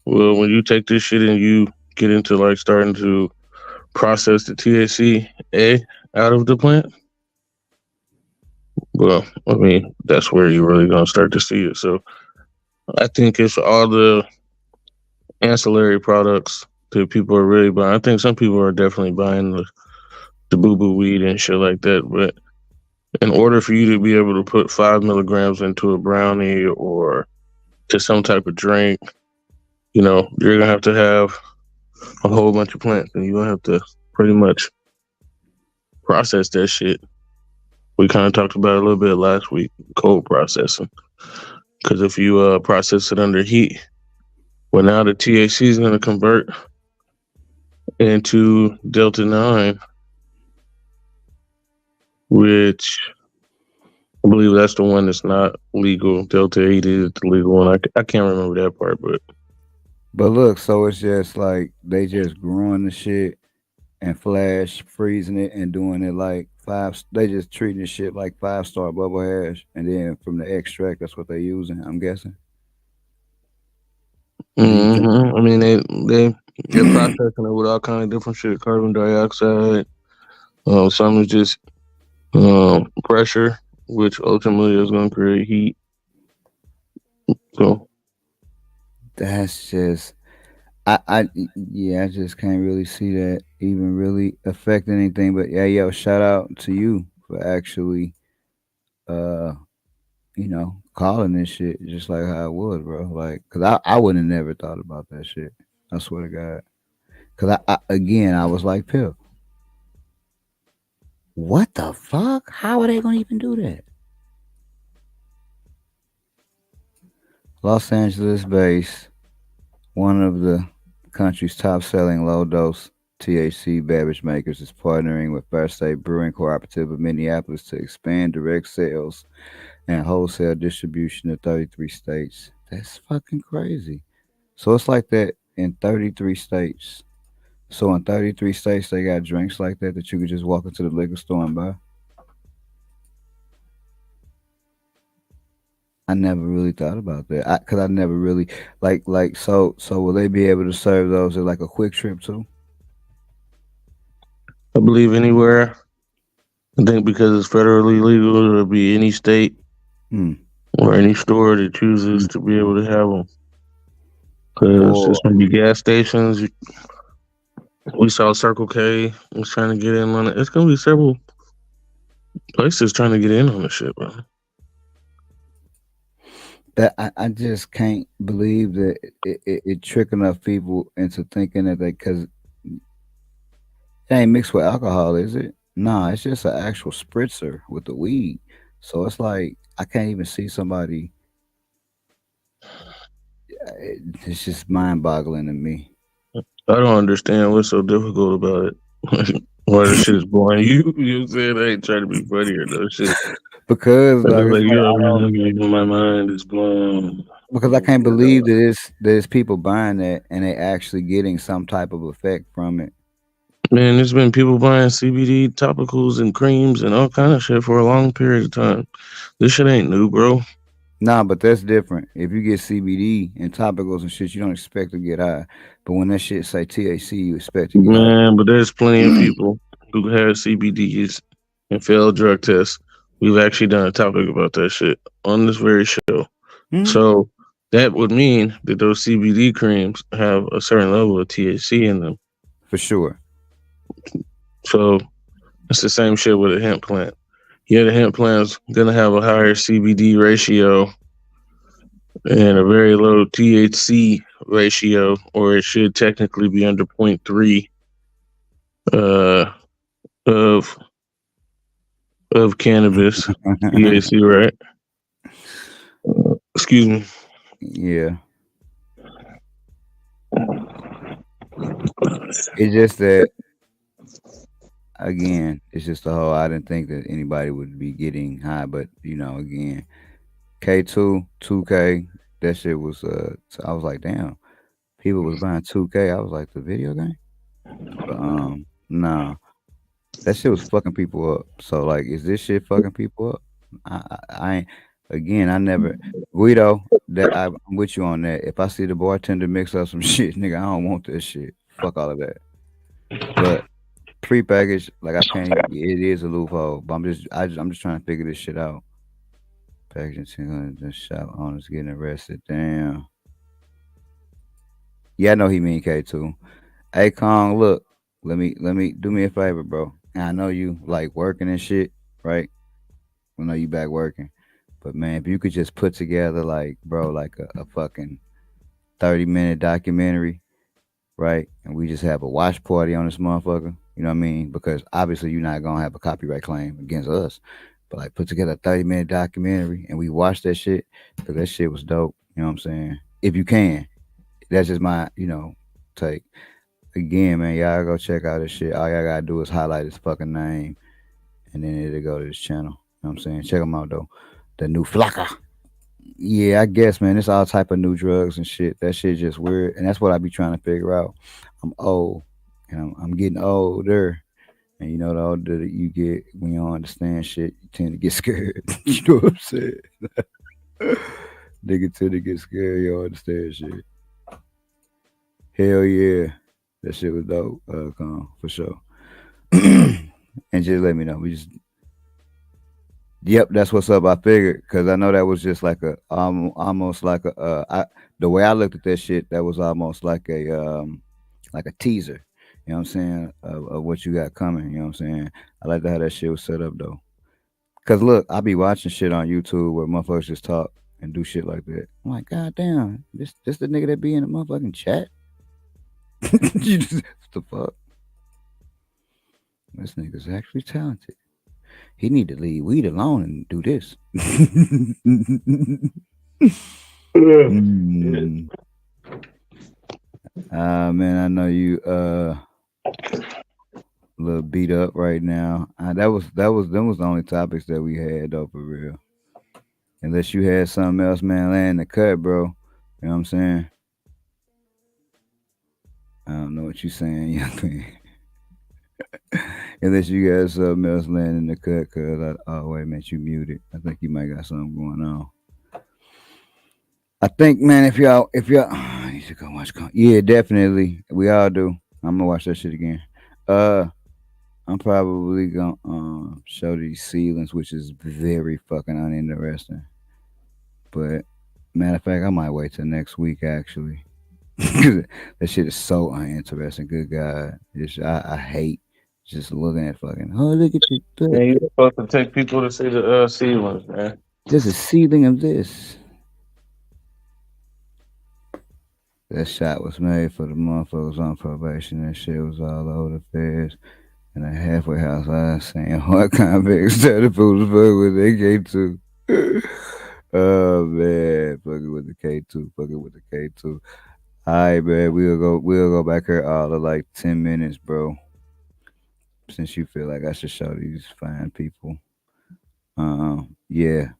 Well, when you take this shit and you get into like starting to process the THC out of the plant, well, I mean, that's where you're really gonna start to see it. So I think it's all the ancillary products that people are really buying. I think some people are definitely buying the boo boo weed and shit like that. But in order for you to be able to put 5 milligrams into a brownie or to some type of drink, you're gonna have to have a whole bunch of plants, and you're gonna have to pretty much process that shit. We kind of talked about it a little bit last week, cold processing. Because if you process it under heat, well, now the THC is going to convert into Delta 9, which I believe that's the one that's not legal. Delta 8 is the legal one. I can't remember that part, but But look, so it's just like they just growing the shit and flash freezing it and doing it like five. They just treating the shit like 5-star bubble hash, and then from the extract, that's what they using. I'm guessing. Or do you think? I mean they're processing it with all kind of different shit, carbon dioxide. Some is just pressure, which ultimately is going to create heat. So That's just yeah, I just can't really see that even really affecting anything. But yeah, yo, shout out to you for actually uh calling this shit just like how it was, bro. Like, cause I would have never thought about that shit. I swear to God. Cause I was like, Pip, what the fuck? How are they gonna even do that? Los Angeles based, one of the country's top selling low dose THC beverage makers is partnering with First State Brewing Cooperative of Minneapolis to expand direct sales and wholesale distribution to 33 states. That's fucking crazy. So it's like that in 33 states. So in 33 states, they got drinks like that you could just walk into the liquor store and buy. I never really thought about that because I never really so will they be able to serve those at like a quick trip too? I believe anywhere. I think because it's federally legal, it'll be any state Hmm. or any store that chooses to be able to have them. Because Or there's going to be gas stations. We saw Circle K was trying to get in on it. It's going to be several places trying to get in on the shit, bro. that I just can't believe that it trick enough people into thinking that because it ain't mixed with alcohol, is it? Nah, it's just an actual spritzer with the weed. So it's like I can't even see somebody. It's just mind boggling to me. I don't understand what's so difficult about it. Why the shit is boring. You know what I'm saying? I ain't trying to be funny or no shit. Because But like it's it's like, like I don't, my mind is blown. because I can't believe that it's people buying that and they actually getting some type of effect from it. Man, there's been people buying CBD topicals and creams and all kind of shit for a long period of time. This shit ain't new, bro. Nah, but that's different. If you get CBD and topicals and shit, you don't expect to get high. But when that shit say THC, you expect to get high. Man, but there's plenty of people who have CBDs and failed drug tests. We've actually done a topic about that shit on this very show. Hmm. So that would mean that those CBD creams have a certain level of THC in them. For sure. So it's the same shit with a hemp plant. Yeah, the hemp plant's gonna have a higher CBD ratio and a very low THC ratio, or it should technically be under 0.3 of cannabis THC, right? Excuse me. Yeah. It's just that, again, it's just the whole. I didn't think that anybody would be getting high, but again, K2, 2K, that shit was. So I was like, damn, people was buying 2K. I was like, the video game. But nah, that shit was fucking people up. So like, is this shit fucking people up? I ain't. Again, I never. Guido, that I'm with you on that. If I see the bartender mix up some shit, nigga, I don't want that shit. Fuck all of that. But prepackaged, like I can't. It is a loophole, but I'm just trying to figure this shit out. Packaging 200, the shop owners getting arrested. Damn. Yeah, I know he mean K2. Hey Kong, look, let me do me a favor, bro. And I know you like working and shit, right? I know you back working. But man, if you could just put together like, bro, like a fucking 30-minute documentary, right? And we just have a watch party on this motherfucker. You know what I mean? Because obviously you're not gonna have a copyright claim against us. But like put together a 30-minute documentary and we watch that shit because that shit was dope. You know what I'm saying? If you can. That's just my, take. Again, man, y'all go check out this shit. All y'all gotta do is highlight his fucking name and then it'll go to this channel. You know what I'm saying? Check him out though. The new Flocka. Yeah, I guess, man. It's all type of new drugs and shit. That shit just weird, and that's what I be trying to figure out. I'm old, and I'm getting older, and the older that you get, when you don't understand shit, you tend to get scared. You know what I'm saying? Nigga tend to get scared. You don't understand shit. Hell yeah, that shit was dope. For sure. And just let me know. Yep, that's what's up. I figured because I know that was just like almost like the way I looked at that shit, that was almost like a teaser. You know what I'm saying of what you got coming. You know what I'm saying. I like how that shit was set up though. Cause look, I be watching shit on YouTube where motherfuckers just talk and do shit like that. I'm like, God damn, this the nigga that be in the motherfucking chat. You just, what the fuck? This nigga's actually talented. He need to leave weed alone and do this. Mm. Man, I know you a little beat up right now. Them was the only topics that we had though, for real. Unless you had something else, man, laying the cut, bro. You know what I'm saying? I don't know what you saying, young man. Unless you got something else laying in the cut, cause wait a minute, you muted. I think you might got something going on. I think, man, if y'all, I need to go watch. Yeah, definitely, we all do. I'm gonna watch that shit again. I'm probably gonna show these ceilings, which is very fucking uninteresting. But matter of fact, I might wait till next week actually. That shit is so uninteresting. Good God, I hate just looking at fucking. Oh, look at you. Man, you're supposed to take people to see the ceilings, man. There's a ceiling of this. That shot was made for the motherfuckers on probation. That shit was all over the feds. And a halfway house, I was saying, what convicts started fools fuck with their K2. Oh man, fucking with the K2, fucking with the K2. All right, man, we'll go back here all of like 10 minutes, bro. Since you feel like I should show these fine people. Yeah.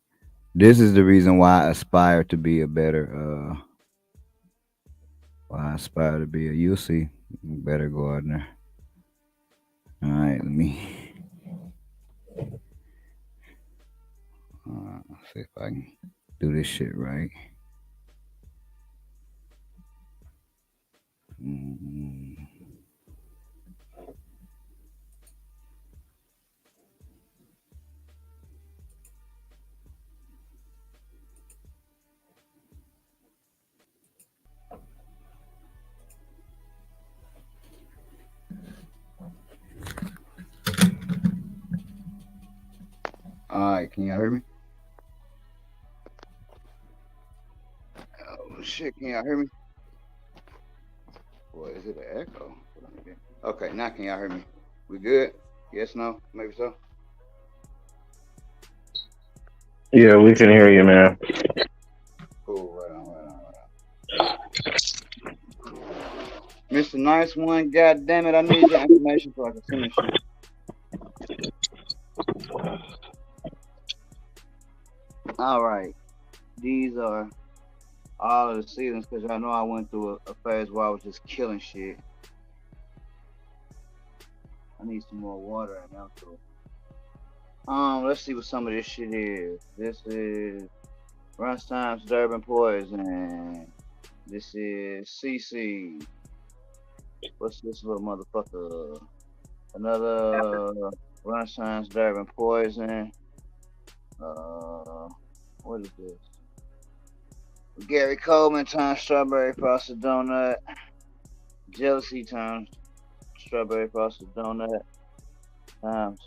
This is the reason why I aspire to be a better you'll see, better gardener. All right, let me see if I can do this shit right. All right, can y'all hear me? shit, can y'all hear me? What is it, an echo? Okay, now can y'all hear me? We good? Yes, no, maybe so. Yeah, we can hear you, man. Cool, right on. Mr. Nice One, god damn it, I need your information so I can send this shit. Alright. These are all of the seasons because y'all know I went through a phase where I was just killing shit. I need some more water right now too. Let's see what some of this shit is. This is Runstime's Durban Poison. This is CC. What's this little motherfucker? Another Runstime's Durban Poison. What is this? Gary Coleman times Strawberry Frosted Donut. Jealousy times Strawberry Frosted Donut. Times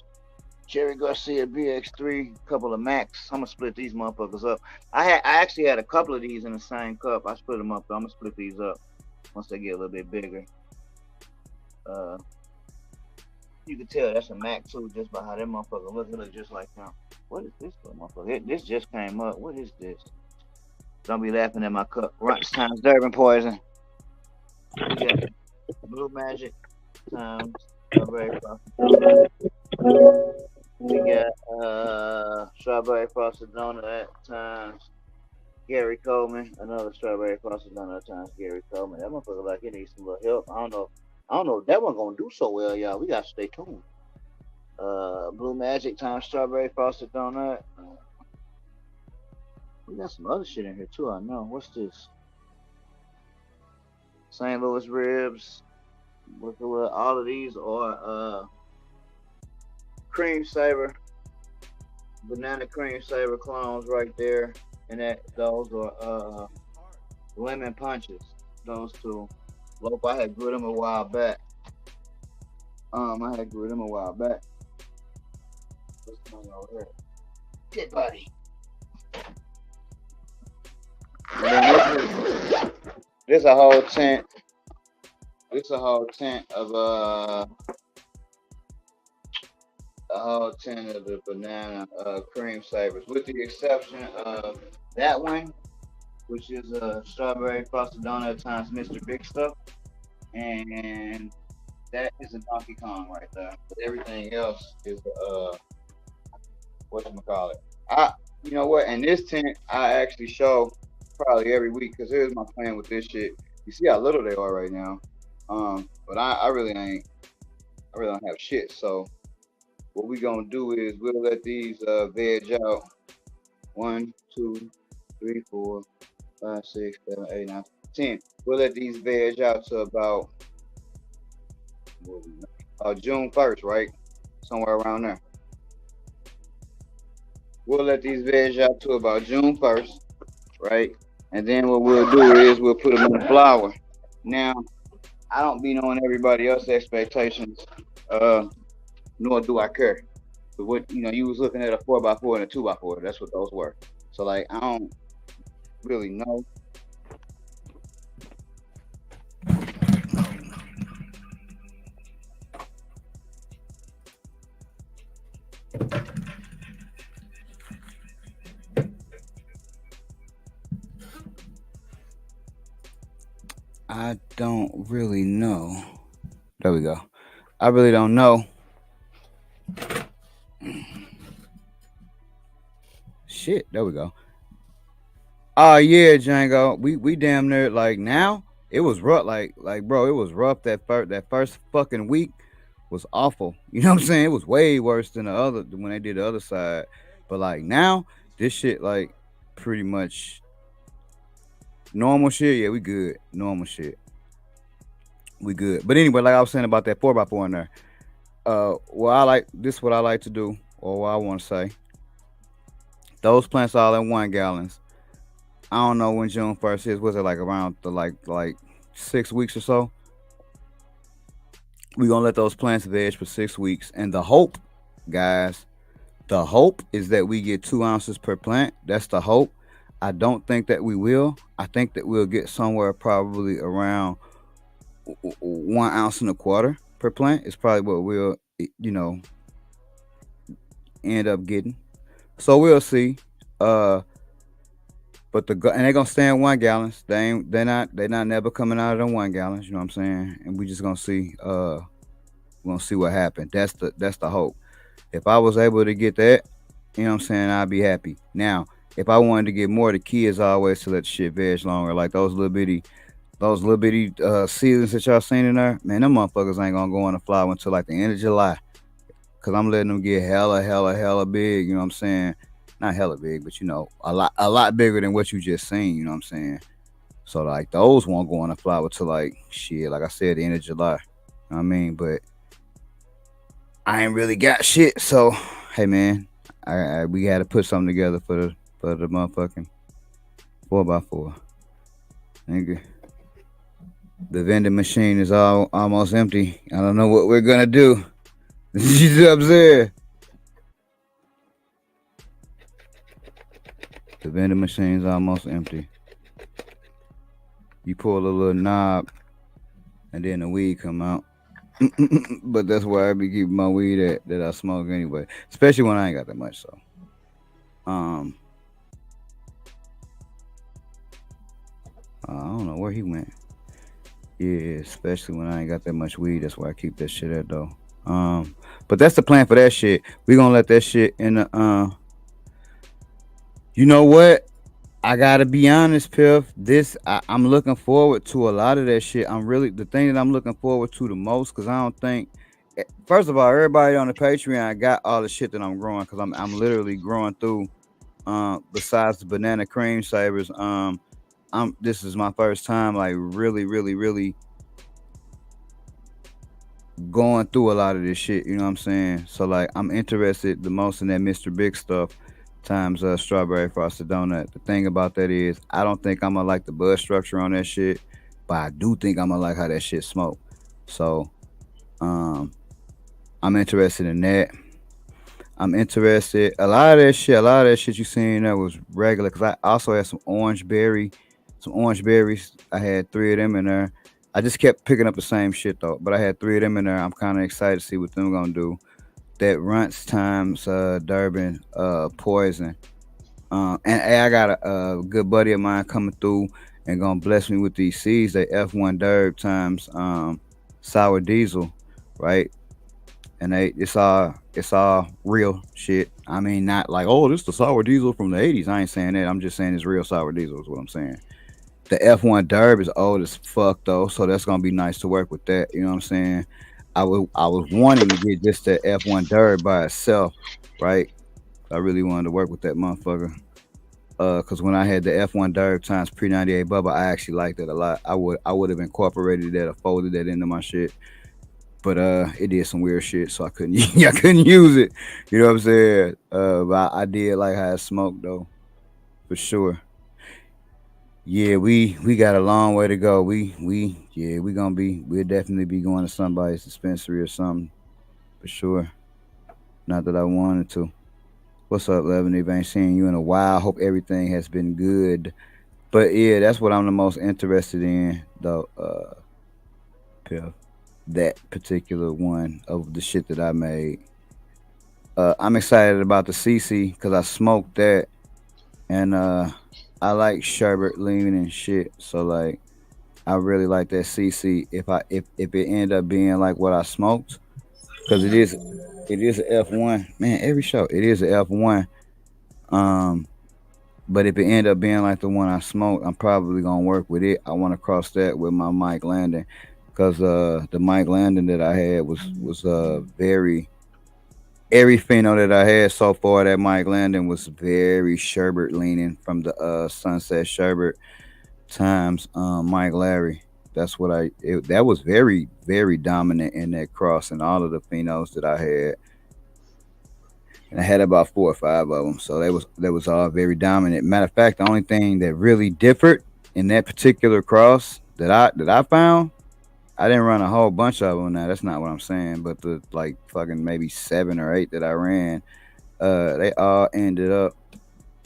Jerry Garcia BX3, couple of Max. I'm gonna split these motherfuckers up. I actually had a couple of these in the same cup. I split them up, though. I'm gonna split these up once they get a little bit bigger. You can tell that's a Mac too, just by how that motherfucker looks. It looks just like him. What is this for motherfucker? This just came up. What is this? Don't be laughing at my cup. Runts times Durban Poison. We got Blue Magic times Strawberry Frosted Donut. We got Strawberry Frosted Donut times Gary Coleman. Another Strawberry Frosted Donut times Gary Coleman. That motherfucker like it needs some little help. I don't know if that one gonna do so well, y'all. We gotta stay tuned. Blue Magic times Strawberry Frosted Donut. We got some other shit in here too. I know. What's this? St. Louis Ribs. All of these are Cream Saver, Banana Cream Saver clones right there, and those are Lemon Punches. Those two. Lope, I had grew them a while back. What's going on over here? Get buddy. This a whole tent. This a whole tent of the banana cream savers, with the exception of that one, which is a Strawberry Frosted Donut times Mr. Big Stuff, and that is a Donkey Kong right there. But everything else is whatchamacallit. You know what? And this tent I actually show probably every week because here's my plan with this shit. You see how little they are right now. But I really don't have shit. So what we gonna do is we'll let these veg out. 1, 2, 3, 4, 5, 6, 7, 8, 9, 10. We'll let these veg out to about June 1st, right? Somewhere around there. We'll let these veg out to about June 1st, right? And then what we'll do is we'll put them in the flour. Now, I don't be knowing everybody else's expectations, nor do I care. But what you was looking at a 4x4 and a 2x4. That's what those were. So like, I don't really know. I don't really know. There we go. I really don't know. Shit, there we go. Oh yeah, Django. We damn near like now. It was rough, like bro, it was rough. That first fucking week was awful. You know what I'm saying? It was way worse than when they did the other side. But like now, this shit like pretty much normal shit. Yeah, we good. Normal shit. We good. But anyway, like I was saying about that 4x4 in there. What I like to do, or what I want to say. Those plants all in 1 gallons. I don't know when June 1st is. Was it like around the like 6 weeks or so? We're gonna let those plants veg for 6 weeks. And the hope, guys, is that we get 2 ounces per plant. That's the hope. I don't think that we will. I think that we'll get somewhere probably around 1 ounce and a quarter per plant. It's probably what we'll, end up getting. So we'll see. But and they're gonna stay in 1 gallons. They're not never coming out of them 1 gallons. You know what I'm saying? And we just gonna see. We're gonna see what happens. That's the hope. If I was able to get that, you know what I'm saying, I'd be happy. Now, if I wanted to get more, the key is always to let the shit veg longer. Like those little bitty seasons that y'all seen in there, man, them motherfuckers ain't gonna go on the flower until like the end of July. Cause I'm letting them get hella big, you know what I'm saying? Not hella big, but a lot bigger than what you just seen, you know what I'm saying? So like those won't go on the flower till like shit, like I said, the end of July. You know what I mean? But I ain't really got shit, so hey man, we had to put something together for the motherfucking 4x4. Nigga. The vending machine is almost empty. I don't know what we're gonna do. She's upstairs. The vending machine's almost empty. You pull a little knob, and then the weed come out. But that's where I be keeping my weed that I smoke anyway, especially when I ain't got that much. So, I don't know where he went. Yeah, especially when I ain't got that much weed. That's why I keep that shit at though. But that's the plan for that shit. We gonna let that shit in the. You know what? I gotta be honest, Piff. I'm looking forward to a lot of that shit. The thing that I'm looking forward to the most, because I don't think. First of all, everybody on the Patreon got all the shit that I'm growing, because I'm literally growing through. Besides the banana cream savers, this is my first time like really going through a lot of this shit, you know what I'm saying? So like I'm interested the most in that Mr. Big stuff times strawberry frosted donut. The thing about that is I don't think I'm gonna like the bud structure on that shit, but I do think I'm gonna like how that shit smoke. So I'm interested in that. I'm interested. A lot of that shit you seen there was regular, because I also had some orange berries. I had 3 of them in there. I just kept picking up the same shit though, but I had 3 of them in there. I'm kind of excited to see what them gonna do. That Runts times Durban poison. And I got a good buddy of mine coming through and gonna bless me with these seeds. They F1 Derb times sour diesel, right? And it's all real shit. I mean, not like, oh, this is the sour diesel from the 80s. I ain't saying that. I'm just saying it's real sour diesel is what I'm saying. The F1 Derb is old as fuck though, so that's gonna be nice to work with that. You know what I'm saying? I was wanting to get just the F1 Derb by itself, right? I really wanted to work with that motherfucker. Because when I had the F1 Derb times pre-98 Bubba, I actually liked it a lot. I would have incorporated that or folded that into my shit. But it did some weird shit, so I couldn't use it. You know what I'm saying? But I did like how it smoked though, for sure. Yeah, we got a long way to go. We'll definitely be going to somebody's dispensary or something, for sure. Not that I wanted to. What's up, Lebanon? Ain't seen you in a while. Hope everything has been good. But yeah, that's what I'm the most interested in, though. That particular one of the shit that I made. I'm excited about the CC because I smoked that, and I like sherbet lean and shit. So like, I really like that CC. If it end up being like what I smoked, because it is an F1. Man, every show it is an F1. But if it end up being like the one I smoked, I'm probably gonna work with it. I want to cross that with my Mike Landon, because the Mike Landon that I had was very. Every pheno that I had so far, that Mike Landon was very sherbet leaning from the Sunset Sherbet times Mike Larry. That's what that was very, very dominant in that cross and all of the phenos that I had. And I had about 4 or 5 of them. So that was all very dominant. Matter of fact, the only thing that really differed in that particular cross that I found, I didn't run a whole bunch of them. Now that's not what I'm saying, but the like fucking maybe 7 or 8 that I ran, they all ended up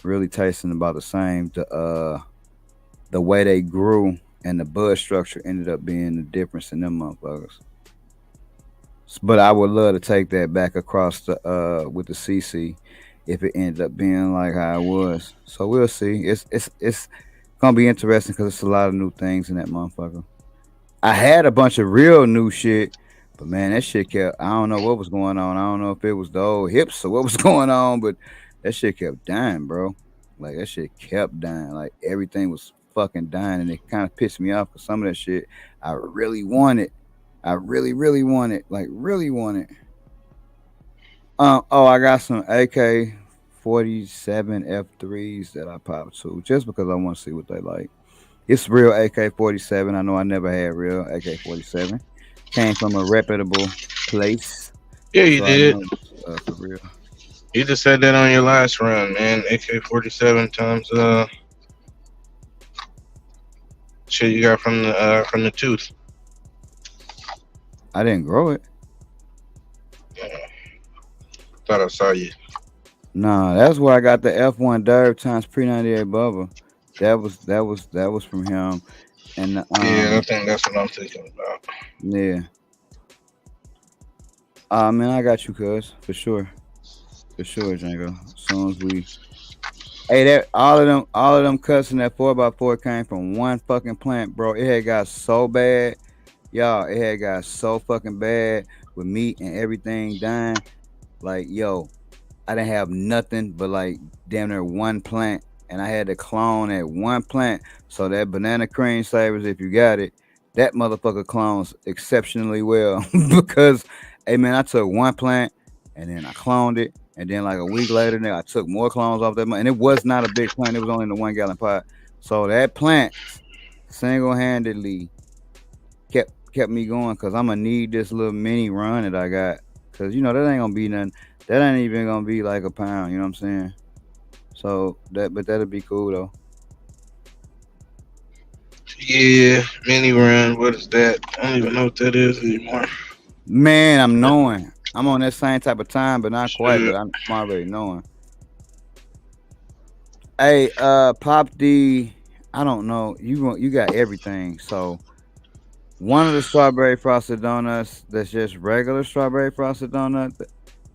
really tasting about the same. The way they grew and the bud structure ended up being the difference in them motherfuckers. But I would love to take that back across the with the CC if it ended up being like how it was. So we'll see. It's gonna be interesting because it's a lot of new things in that motherfucker. I had a bunch of real new shit, but man, that shit kept. I don't know what was going on. I don't know if it was the old hips or what was going on, but that shit kept dying, bro. Like that shit kept dying. Like everything was fucking dying, and it kind of pissed me off because some of that shit I really wanted. I really, really want it. Like really want it. Oh, I got some AK-47 F3s that I popped to just because I want to see what they like. It's real AK-47. I know I never had real AK-47. Came from a reputable place, Yeah, you so I did. know it's for real. You just said that on your last run, man. AK-47 times shit you got from the tooth. I didn't grow it. Thought I saw you. Nah, that's where I got the F1 Derb times pre-98 Bubba. That was from him. And Yeah, I think that's what I'm thinking about. yeah. Man, I got you, cuz for sure, Django. As soon as we, hey, that all of them cuts in that 4x4 came from one fucking plant, bro. It had got so bad, y'all. It had got so fucking bad with meat and everything dying. Like, yo, I didn't have nothing but like damn near one plant, and I had to clone at one plant. So that banana cream savers, if you got it, that motherfucker clones exceptionally well because, hey man, I took one plant and then I cloned it, and then like a week later, then I took more clones off that, and it was not a big plant. It was only in the 1 gallon pot. So that plant single handedly kept me going because I'm gonna need this little mini run that I got because you know that ain't gonna be nothing. That ain't even gonna be like a pound, you know what I'm saying? So but that'll be cool though. Yeah, mini run. What is that? I don't even know what that is anymore. Man, I'm knowing. I'm on that same type of time, but not quite. Shit. But I'm already knowing. Hey, Pop D, I don't know. You got everything. So one of the strawberry frosted donuts that's just regular strawberry frosted donut.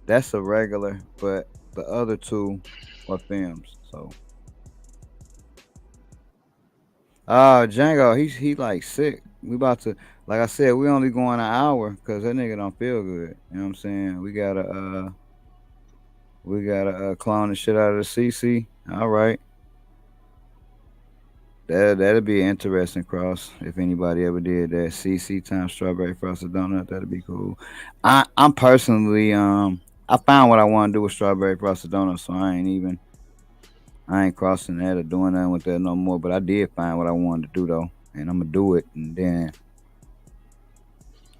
That's a regular, but the other two are films. So, Django, he like sick. We about to, like I said, we only going an hour because that nigga don't feel good. You know what I'm saying? We gotta clone the shit out of the CC. All right, that'll be an interesting cross if anybody ever did that. CC times strawberry frosted donut, that'd be cool. I'm personally I found what I want to do with strawberry frosted donuts, so I ain't crossing that or doing nothing with that no more. But I did find what I wanted to do though, and I'm gonna do it, and then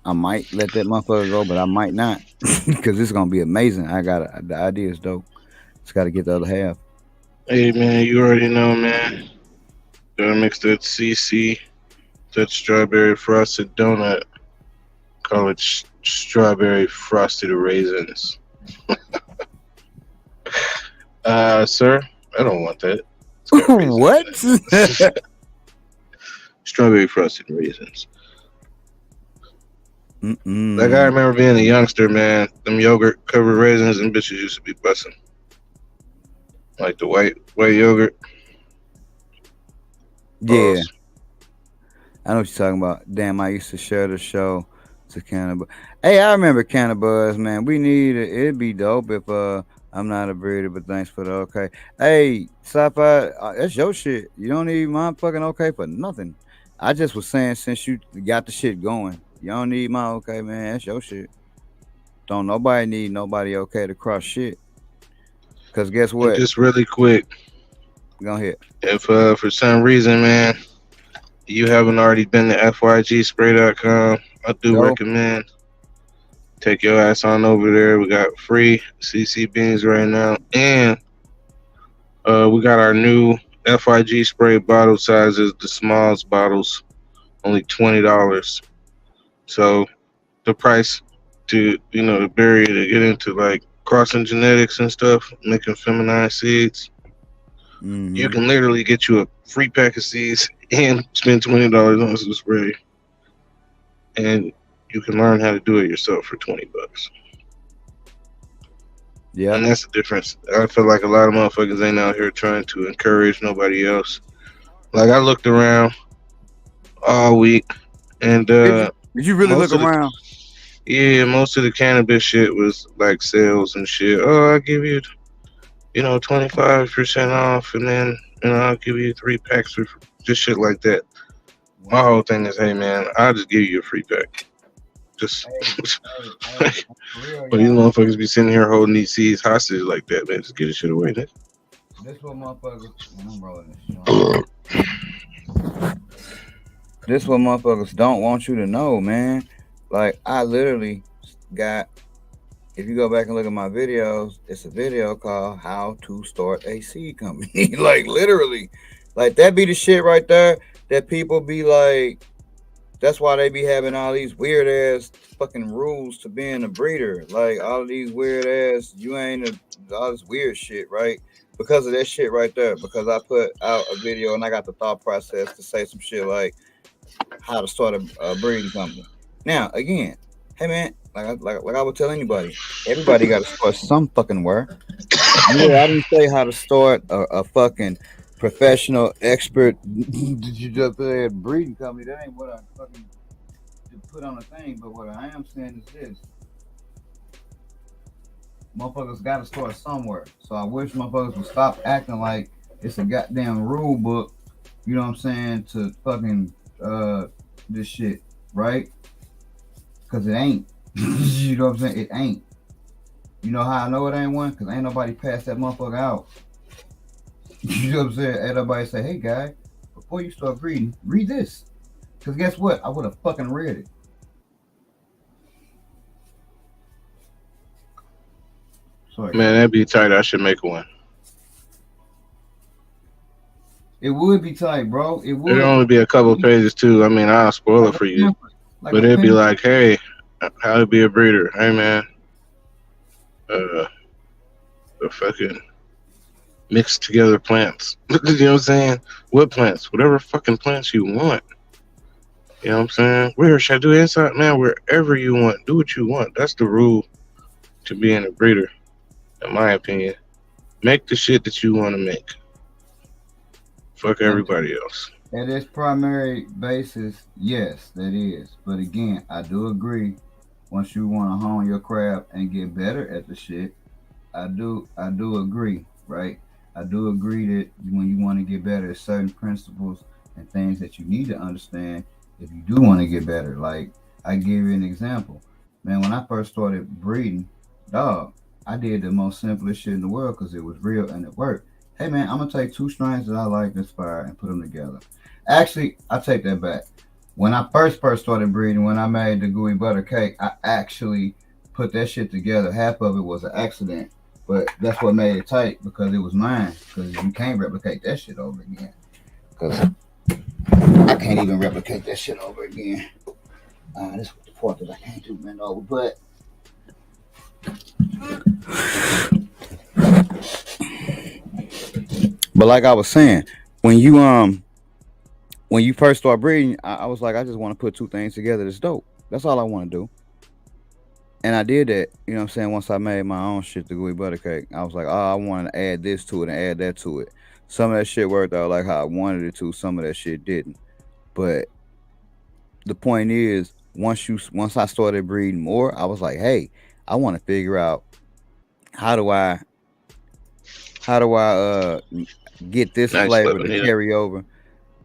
I might let that motherfucker go, but I might not because it's gonna be amazing. The idea is dope. Just got to get the other half. Hey man, you already know, man. Gotta mix that CC, that strawberry frosted donut. Call it strawberry frosted raisins. Sir, I don't want that. It's got raisins What? in it. Strawberry frosted raisins. Like I remember being a youngster, man. Them yogurt covered raisins and bitches used to be busting. Like the white yogurt. Yeah, Pause. I know what you're talking about. Damn, I used to share the show to Cannabis. Hey, I remember Cannabis, man. We need it. It'd be dope if I'm not a breeder, but thanks for the okay. Hey, Sci-Fi, that's your shit. You don't need my fucking okay for nothing. I just was saying since you got the shit going, you don't need my okay, man. That's your shit. Don't nobody need nobody okay to cross shit. Cause guess And what? just really quick, Go ahead. if for some reason, man, you haven't already been to fygspray.com, I do Go. recommend take your ass on over there. We got free CC beans right now, and we got our new FYG spray bottle sizes, the smallest bottles, only $20. So the price to the barrier to get into like crossing genetics and stuff, making feminine seeds, You can literally get you a free pack of seeds and spend $20 on some spray, and you can learn how to do it yourself for $20. Yeah. And that's the difference. I feel like a lot of motherfuckers ain't out here trying to encourage nobody else. Like, I looked around all week, and Did you really look around? Most of the cannabis shit was like sales and shit. Oh, I'll give you, 25% off, and then, I'll give you 3 packs of just shit like that. My whole thing is, hey man, I'll just give you a free pack. Just but these motherfuckers be sitting here holding these seeds hostage like that, man. Just get this shit away, man. This what motherfuckers. I'm rolling this shit. This what motherfuckers don't want you to know, man. Like, I literally got. If you go back and look at my videos, it's a video called "How to Start a Seed Company." Like, literally, like that be the shit right there that people be like. That's why they be having all these weird ass fucking rules to being a breeder. Like, all of these weird ass, all this weird shit, right? Because of that shit right there. Because I put out a video and I got the thought process to say some shit like how to start a breeding company. Now, again, hey man, like I would tell anybody, everybody got to start some fucking where. Yeah, I didn't say how to start a fucking professional expert. Did you just say a breeding company? That ain't what I fucking put on the thing. But what I am saying is this: motherfuckers got to start somewhere. So I wish motherfuckers would stop acting like it's a goddamn rule book. You know what I'm saying? To fucking this shit, right? Because it ain't. You know what I'm saying? It ain't. You know how I know it ain't one? Because ain't nobody passed that motherfucker out. You know what I'm saying? And everybody say, hey, guy, before you start breeding, read this. Because guess what? I would have fucking read it. Sorry. Man, that'd be tight. I should make one. It would be tight, bro. It would. It'd only be a couple pages, too. I mean, I'll spoil it for you. But it'd be like, hey, how to be a breeder. Hey, man. The fucking mixed together plants. You know what I'm saying? What plants? Whatever fucking plants you want. You know what I'm saying? Where should I do it inside? Man, wherever you want. Do what you want. That's the rule to being a breeder, in my opinion. Make the shit that you want to make. Fuck everybody else. At its primary basis, yes, that is. But again, I do agree. Once you want to hone your craft and get better at the shit, I do agree, right? I do agree that when you want to get better, there's certain principles and things that you need to understand if you do want to get better. Like, I give you an example. Man, when I first started breeding, dog, I did the most simplest shit in the world because it was real and it worked. Hey, man, I'm going to take 2 strains that I like that's fire and put them together. Actually, I take that back. When I first started breeding, when I made the gooey butter cake, I actually put that shit together. Half of it was an accident, but that's what made it tight because it was mine. Because you can't replicate that shit over again. Because I can't even replicate that shit over again. This is the part that I can't do, man. No, but like I was saying, when you first start breeding, I was like, I just want to put 2 things together that's dope. That's all I want to do. And I did that, you know what I'm saying? Once I made my own shit, the gooey butter cake, I was like, oh, I want to add this to it and add that to it. Some of that shit worked out like how I wanted it to. Some of that shit didn't. But the point is, once I started breeding more, I was like, hey, I want to figure out how do I get this flavor to carry over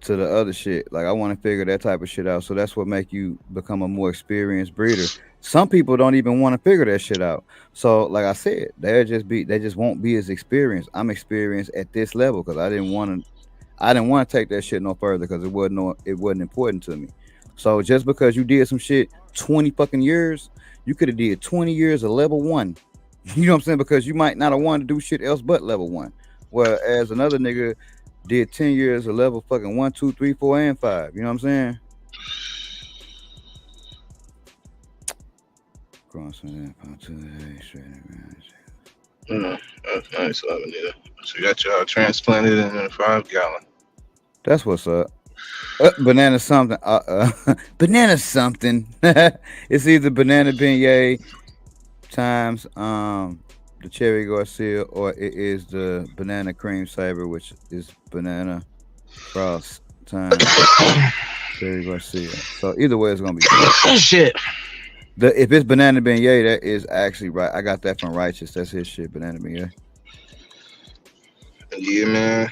to the other shit. Like, I want to figure that type of shit out. So that's what make you become a more experienced breeder. Some people don't even want to figure that shit out. So like I said, they just won't be as experienced. I'm experienced at this level because I didn't want to take that shit no further because it wasn't important to me. So just because you did some shit 20 fucking years, you could have did 20 years of level 1. You know what I'm saying? Because you might not have wanted to do shit else but level 1. Whereas another nigga did 10 years of level fucking 1, 2, 3, 4, and 5. You know what I'm saying? Crossing that part to the straight. That's nice, Avenida. So you got y'all transplanted in a 5-gallon. That's what's up. Banana something. Banana something. It's either banana beignet times the cherry Garcia, or it is the banana cream saver, which is banana frost times cherry Garcia. So either way, it's gonna be Shit. if it's banana beignet, that is actually right. I got that from Righteous. That's his shit, banana beignet. Yeah, man.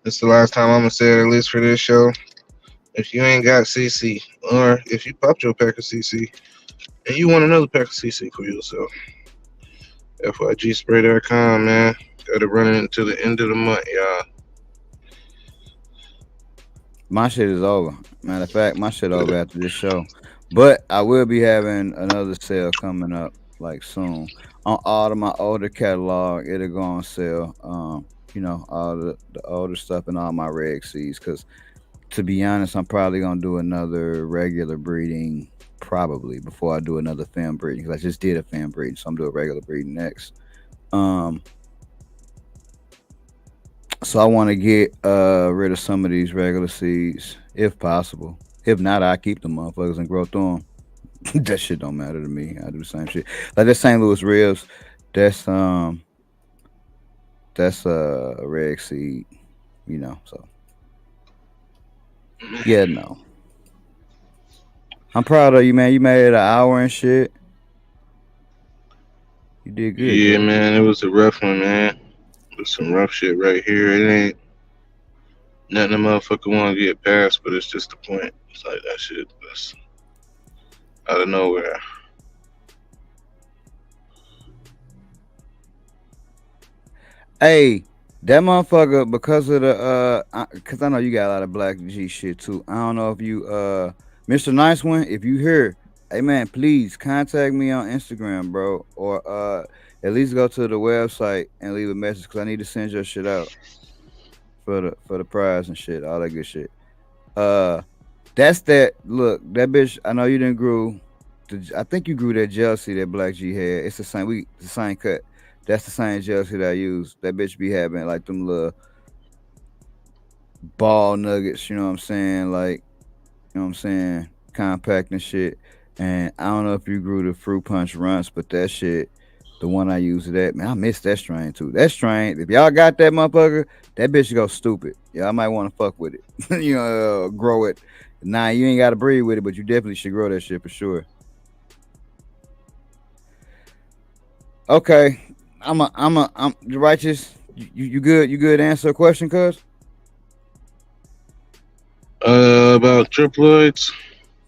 This is the last time I'm gonna say it, at least for this show. If you ain't got CC, or if you popped your pack of CC and you want another pack of CC for yourself, FYGspray.com, man. Got it running into the end of the month, y'all. My shit is over. Matter of fact, my shit over after this show. But I will be having another sale coming up like soon on all of my older catalog. It'll go on sale. You know, all the older stuff and all my reg seeds. Because to be honest, I'm probably gonna do another regular breeding probably before I do another fan breeding. Because I just did a fan breeding, so I'm doing regular breeding next. So I want to get rid of some of these regular seeds if possible. If not, I keep the motherfuckers and grow through them. That shit don't matter to me. I do the same shit. Like that St. Louis ribs, that's a reg seed, you know. So yeah, no. I'm proud of you, man. You made it an hour and shit. You did good. Yeah, dude. man. It was a rough one, man. There's some rough shit right here. It ain't nothing a motherfucker want to get past, but it's just the point. It's like that shit that's out of nowhere. Hey, that motherfucker, because of the cause I know you got a lot of Black G shit too. I don't know if you Mr. Nice One, if you here, hey man, please contact me on Instagram, bro, or at least go to the website and leave a message, because I need to send your shit out for the prize and shit, all that good shit. That's that. Look, that bitch. I know you didn't grew. I think you grew that jealousy that Black G had. It's the same. The same cut. That's the same jealousy that I use. That bitch be having like them little ball nuggets. You know what I'm saying? Like, you know what I'm saying? Compact and shit. And I don't know if you grew the fruit punch runts, but that shit, the one I use that, man, I miss that strain too. That strain, if y'all got that motherfucker, that bitch go stupid. Y'all might want to fuck with it. You know, grow it. Nah, you ain't got to breed with it, but you definitely should grow that shit for sure. Okay, I'm Righteous. You good? You good to answer a question, cuz? About triploids.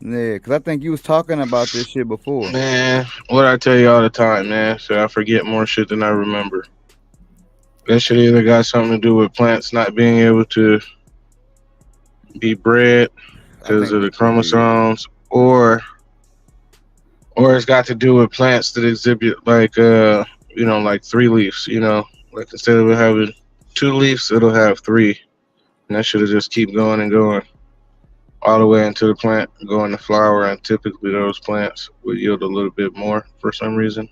Yeah, because I think you was talking about this shit before. Man, what I tell you all the time, man. So I forget more shit than I remember. That shit either got something to do with plants not being able to be bred because of the chromosomes, or it's got to do with plants that exhibit like like 3 leaves. You know, like instead of having 2 leaves, it'll have 3, and that should just keep going and going all the way into the plant, going to flower, and typically those plants would yield a little bit more for some reason.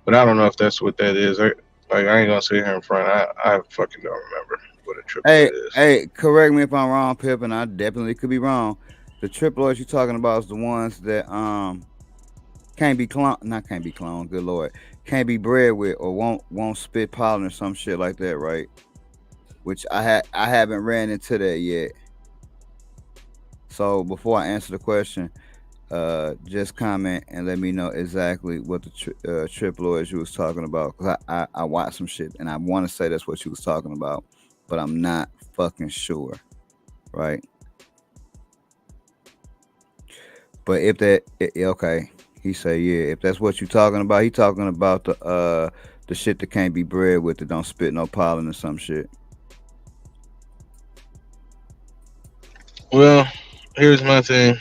But I don't know if that's what that is. I ain't gonna sit here in front. I fucking don't remember what a triploid is. Hey, correct me if I'm wrong, Pip, and I definitely could be wrong. The triploids you're talking about is the ones that can't be cloned. Good lord, can't be bred with, or won't spit pollen or some shit like that, right? Which I haven't ran into that yet. So before I answer the question, just comment and let me know exactly what the triploids you was talking about. Cause I watched some shit and I want to say that's what you was talking about, but I'm not fucking sure, right? But if that okay, he say yeah. If that's what you talking about, he talking about the shit that can't be bred with, that don't spit no pollen or some shit. Well, here's my thing.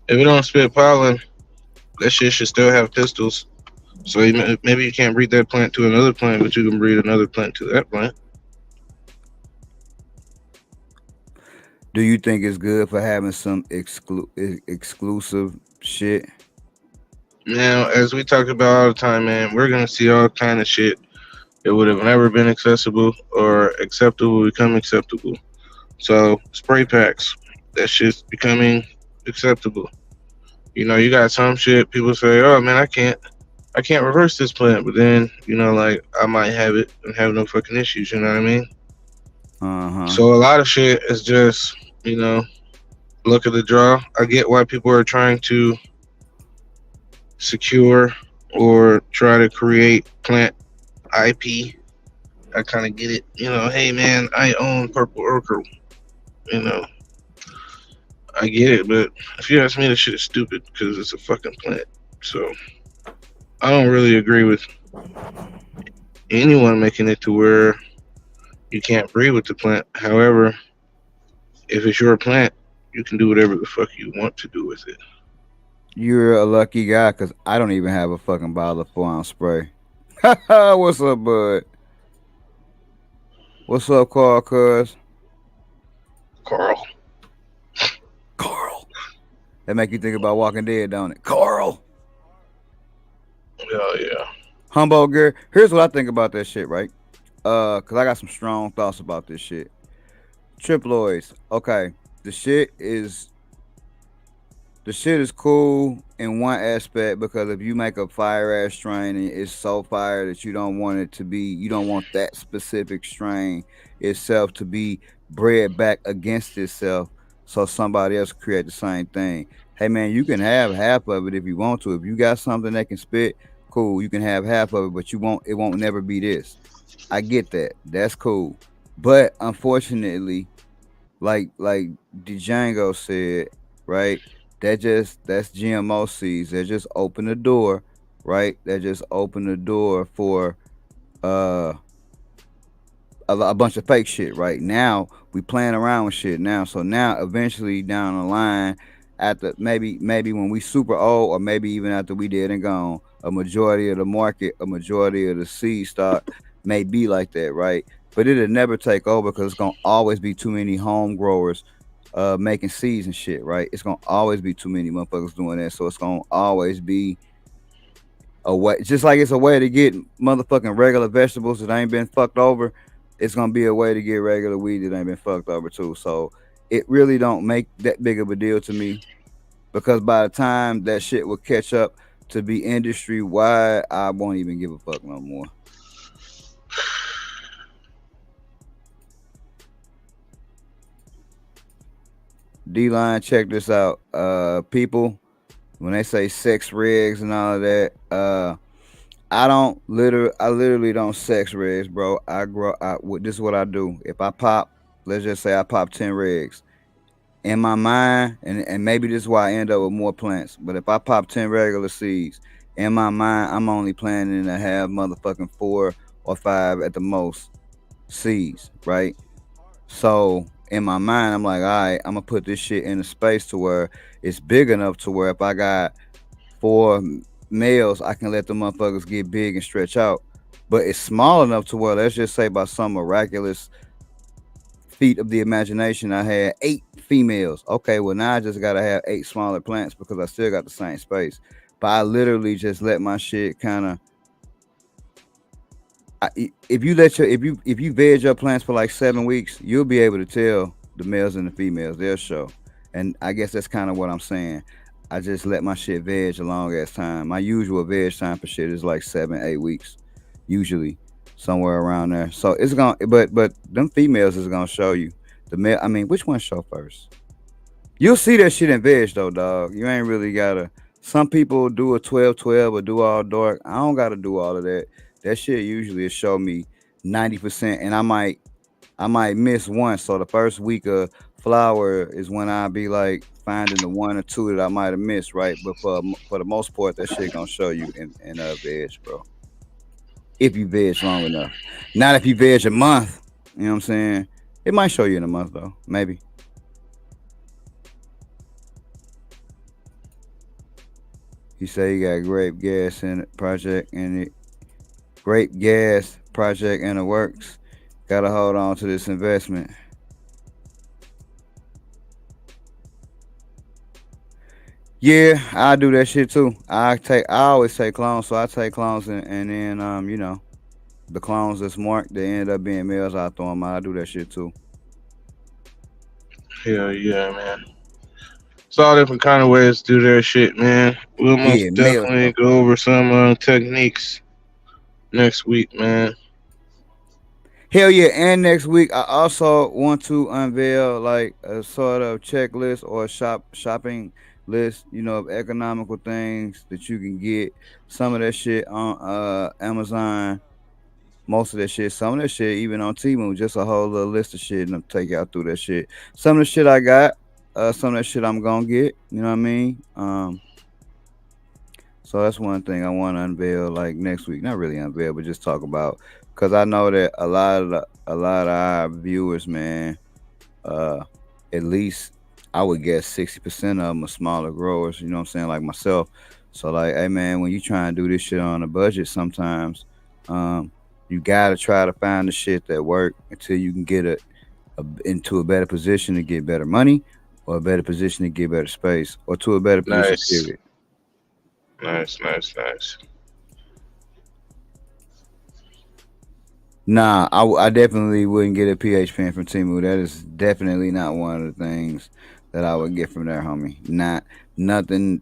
If it don't spit pollen, that shit should still have pistils. So maybe you can't breed that plant to another plant, but you can breed another plant to that plant. Do you think it's good for having some exclusive shit? Now, as we talk about all the time, man, we're gonna see all kind of shit it would have never been accessible or acceptable become acceptable. So spray packs, that shit's becoming acceptable. You know, you got some shit people say, "Oh man, I can't reverse this plant," but then you know, like I might have it and have no fucking issues. You know what I mean? Uh-huh. So a lot of shit is just, you know, look at the draw. I get why people are trying to secure or try to create plant IP. I kind of get it. You know, hey man, I own purple ochre. You know, I get it, but if you ask me, this shit is stupid because it's a fucking plant. So I don't really agree with anyone making it to where you can't breed with the plant. However, if it's your plant, you can do whatever the fuck you want to do with it. You're a lucky guy because I don't even have a fucking bottle of 4-ounce spray. What's up, bud? What's up, Carl? Cuz Carl. Carl. That make you think about Walking Dead, don't it? Carl. Hell yeah. Humboldt. Here's what I think about that shit, right? Cause I got some strong thoughts about this shit. Triploids. Okay. The shit is cool in one aspect because if you make a fire ass strain and it's so fire that you don't want it to be, you don't want that specific strain itself to be bred back against itself, so somebody else create the same thing. Hey man, you can have half of it if you want to. If you got something that can spit, cool, you can have half of it, but it won't never be this. I get that. That's cool. But unfortunately, like Django said, right? That's GMO seeds. They just open the door, right? They just open the door for a bunch of fake shit. Right now, we playing around with shit now. So now, eventually down the line, after maybe when we super old, or maybe even after we dead and gone, a majority of the market, a majority of the seed stock may be like that, right? But it'll never take over because it's gonna always be too many home growers making seeds and shit, right? It's gonna always be too many motherfuckers doing that. So it's gonna always be a way, just like it's a way to get motherfucking regular vegetables that ain't been fucked over. It's gonna be a way to get regular weed that ain't been fucked over too. So it really don't make that big of a deal to me, because by the time that shit will catch up to be industry wide, I won't even give a fuck no more. D-Line, check this out. People, when they say sex rigs and all of that, I literally don't sex rigs, bro. This is what I do. If I pop, let's just say I pop 10 rigs. In my mind, and maybe this is why I end up with more plants, but if I pop 10 regular seeds, in my mind, I'm only planning to have motherfucking 4 or 5 at the most seeds, right? So in my mind, I'm like, all right, I'm gonna put this shit in a space to where it's big enough to where if I got 4 males, I can let the motherfuckers get big and stretch out. But it's small enough to where, let's just say by some miraculous feat of the imagination, I had 8 females. Okay, well now I just gotta have 8 smaller plants because I still got the same space. But I literally just let my shit kind of. If you veg your plants for like 7 weeks, you'll be able to tell the males and the females. They'll show. And I guess that's kind of what I'm saying. I just let my shit veg a long ass time. My usual veg time for shit is like 7-8 weeks, usually somewhere around there. So it's gonna, but them females is gonna show you the male. I mean, which one show first? You'll see that shit in veg though, dog. You ain't really gotta. Some people do a 12-12 or do all dark. I don't gotta do all of that. That shit usually will show me 90%, and I might miss one. So the first week of flower is when I be like finding the 1 or 2 that I might have missed, right? But for the most part, that shit gonna show you in veg, bro. If you veg long enough. Not if you veg a month. You know what I'm saying? It might show you in a month though, maybe. He said he got grape gas in the project and it. Grape gas project in the works. Gotta hold on to this investment. Yeah, I do that shit too. I always take clones, so I take clones and then you know, the clones that's marked, they end up being males, I throw them out. I do that shit too. Hell yeah, man. It's all different kind of ways to do their shit, man. We'll most Yeah, definitely males. go over some techniques next week, man. Hell yeah, and next week I also want to unveil like a sort of checklist or shopping list, you know, of economical things that you can get. Some of that shit on Amazon, most of that shit, some of that shit even on Temu, just a whole little list of shit and I'll take y'all through that shit. Some of the shit I got, some of that shit I'm gonna get, you know what I mean? So that's one thing I want to unveil like next week. Not really unveil, but just talk about, because I know that a lot of our viewers, man, at least I would guess 60% of them are smaller growers. You know what I'm saying, like myself. So like, hey man, when you try and do this shit on a budget, sometimes you gotta try to find the shit that work until you can get into a better position to get better money, or a better position to get better space, or to a better position. Nice. Period. Nice. Nah, I definitely wouldn't get a pH pen from Temu. That is definitely not one of the things that I would get from there, homie. Nothing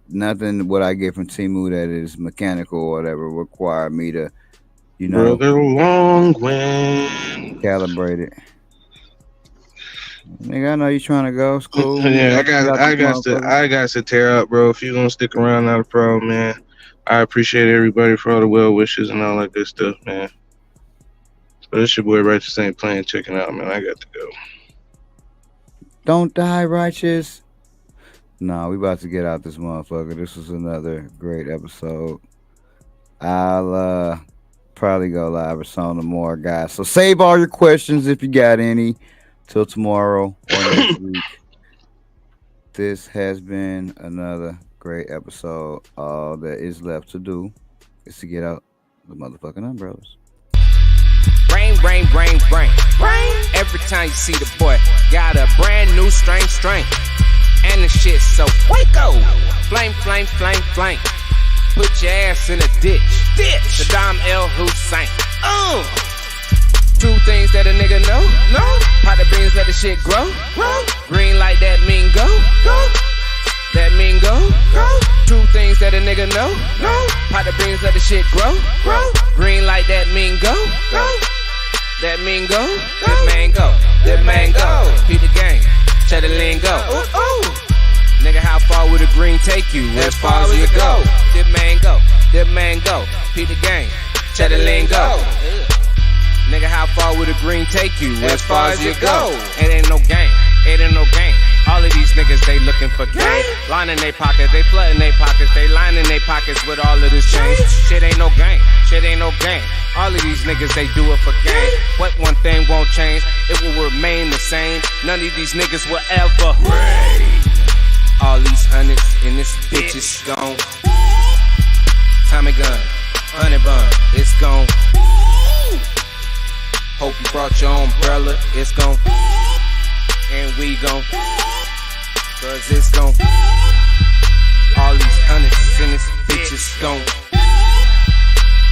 what I get from Temu that is mechanical or whatever require me to, you know, Brother Long way. calibrate it. Nigga, I know you trying to go. It's cool. Yeah, I got to tear up, bro. If you gonna stick around, not a problem, man. I appreciate everybody for all the well wishes and all that good stuff, man. So this your boy Righteous Ain't Playing, checking out, man. I got to go. Don't die, Righteous. Nah, we about to get out this motherfucker. This was another great episode. I'll probably go live with some more, guys. So save all your questions if you got any till tomorrow or next week. This has been another great episode. All that is left to do is to get out the motherfucking umbrellas. Rain. Every time you see the boy, got a brand new strain. And the shit so Waco. Flame. Put your ass in a ditch. Saddam El Hussein. Two things that a nigga know. Pot the beans, let the shit grow. Green like that mean go. That mean go. Two things that a nigga know. Pot the beans, let the shit grow. Green like that mean go. That mean go. That mango. Beat the game. Cheddar lingo. Nigga, how far would a green take you? As far as you go. That mango. Beat the game. Cheddar lingo. Nigga, how far would a green take you? As far as you go. It ain't no game. All of these niggas, they looking for game. Lining they pockets, they flooding they pockets, they lining they pockets with all of this change. Shit ain't no game. All of these niggas, they do it for game. What one thing won't change, it will remain the same. None of these niggas will ever reign. All these hundreds in this bitch is gone. Tommy gun, honey bun, it's gone. Hope you brought your umbrella, it's gone. And we gon' cause it's gone. All these hundreds in this bitch is gone.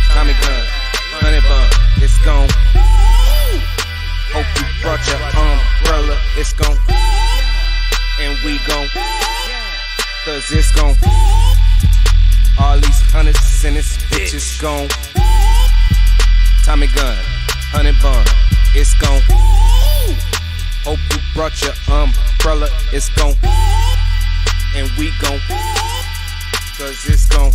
Tommy gun, honey bun, it's gone. Hope you brought your umbrella, it's gone. And we gon' cause it's gone. All these hundreds in this bitch is gone. Tommy gun, honey bun, it's gone. Hope you brought your umbrella, it's gone. And we gon' cause it's gone.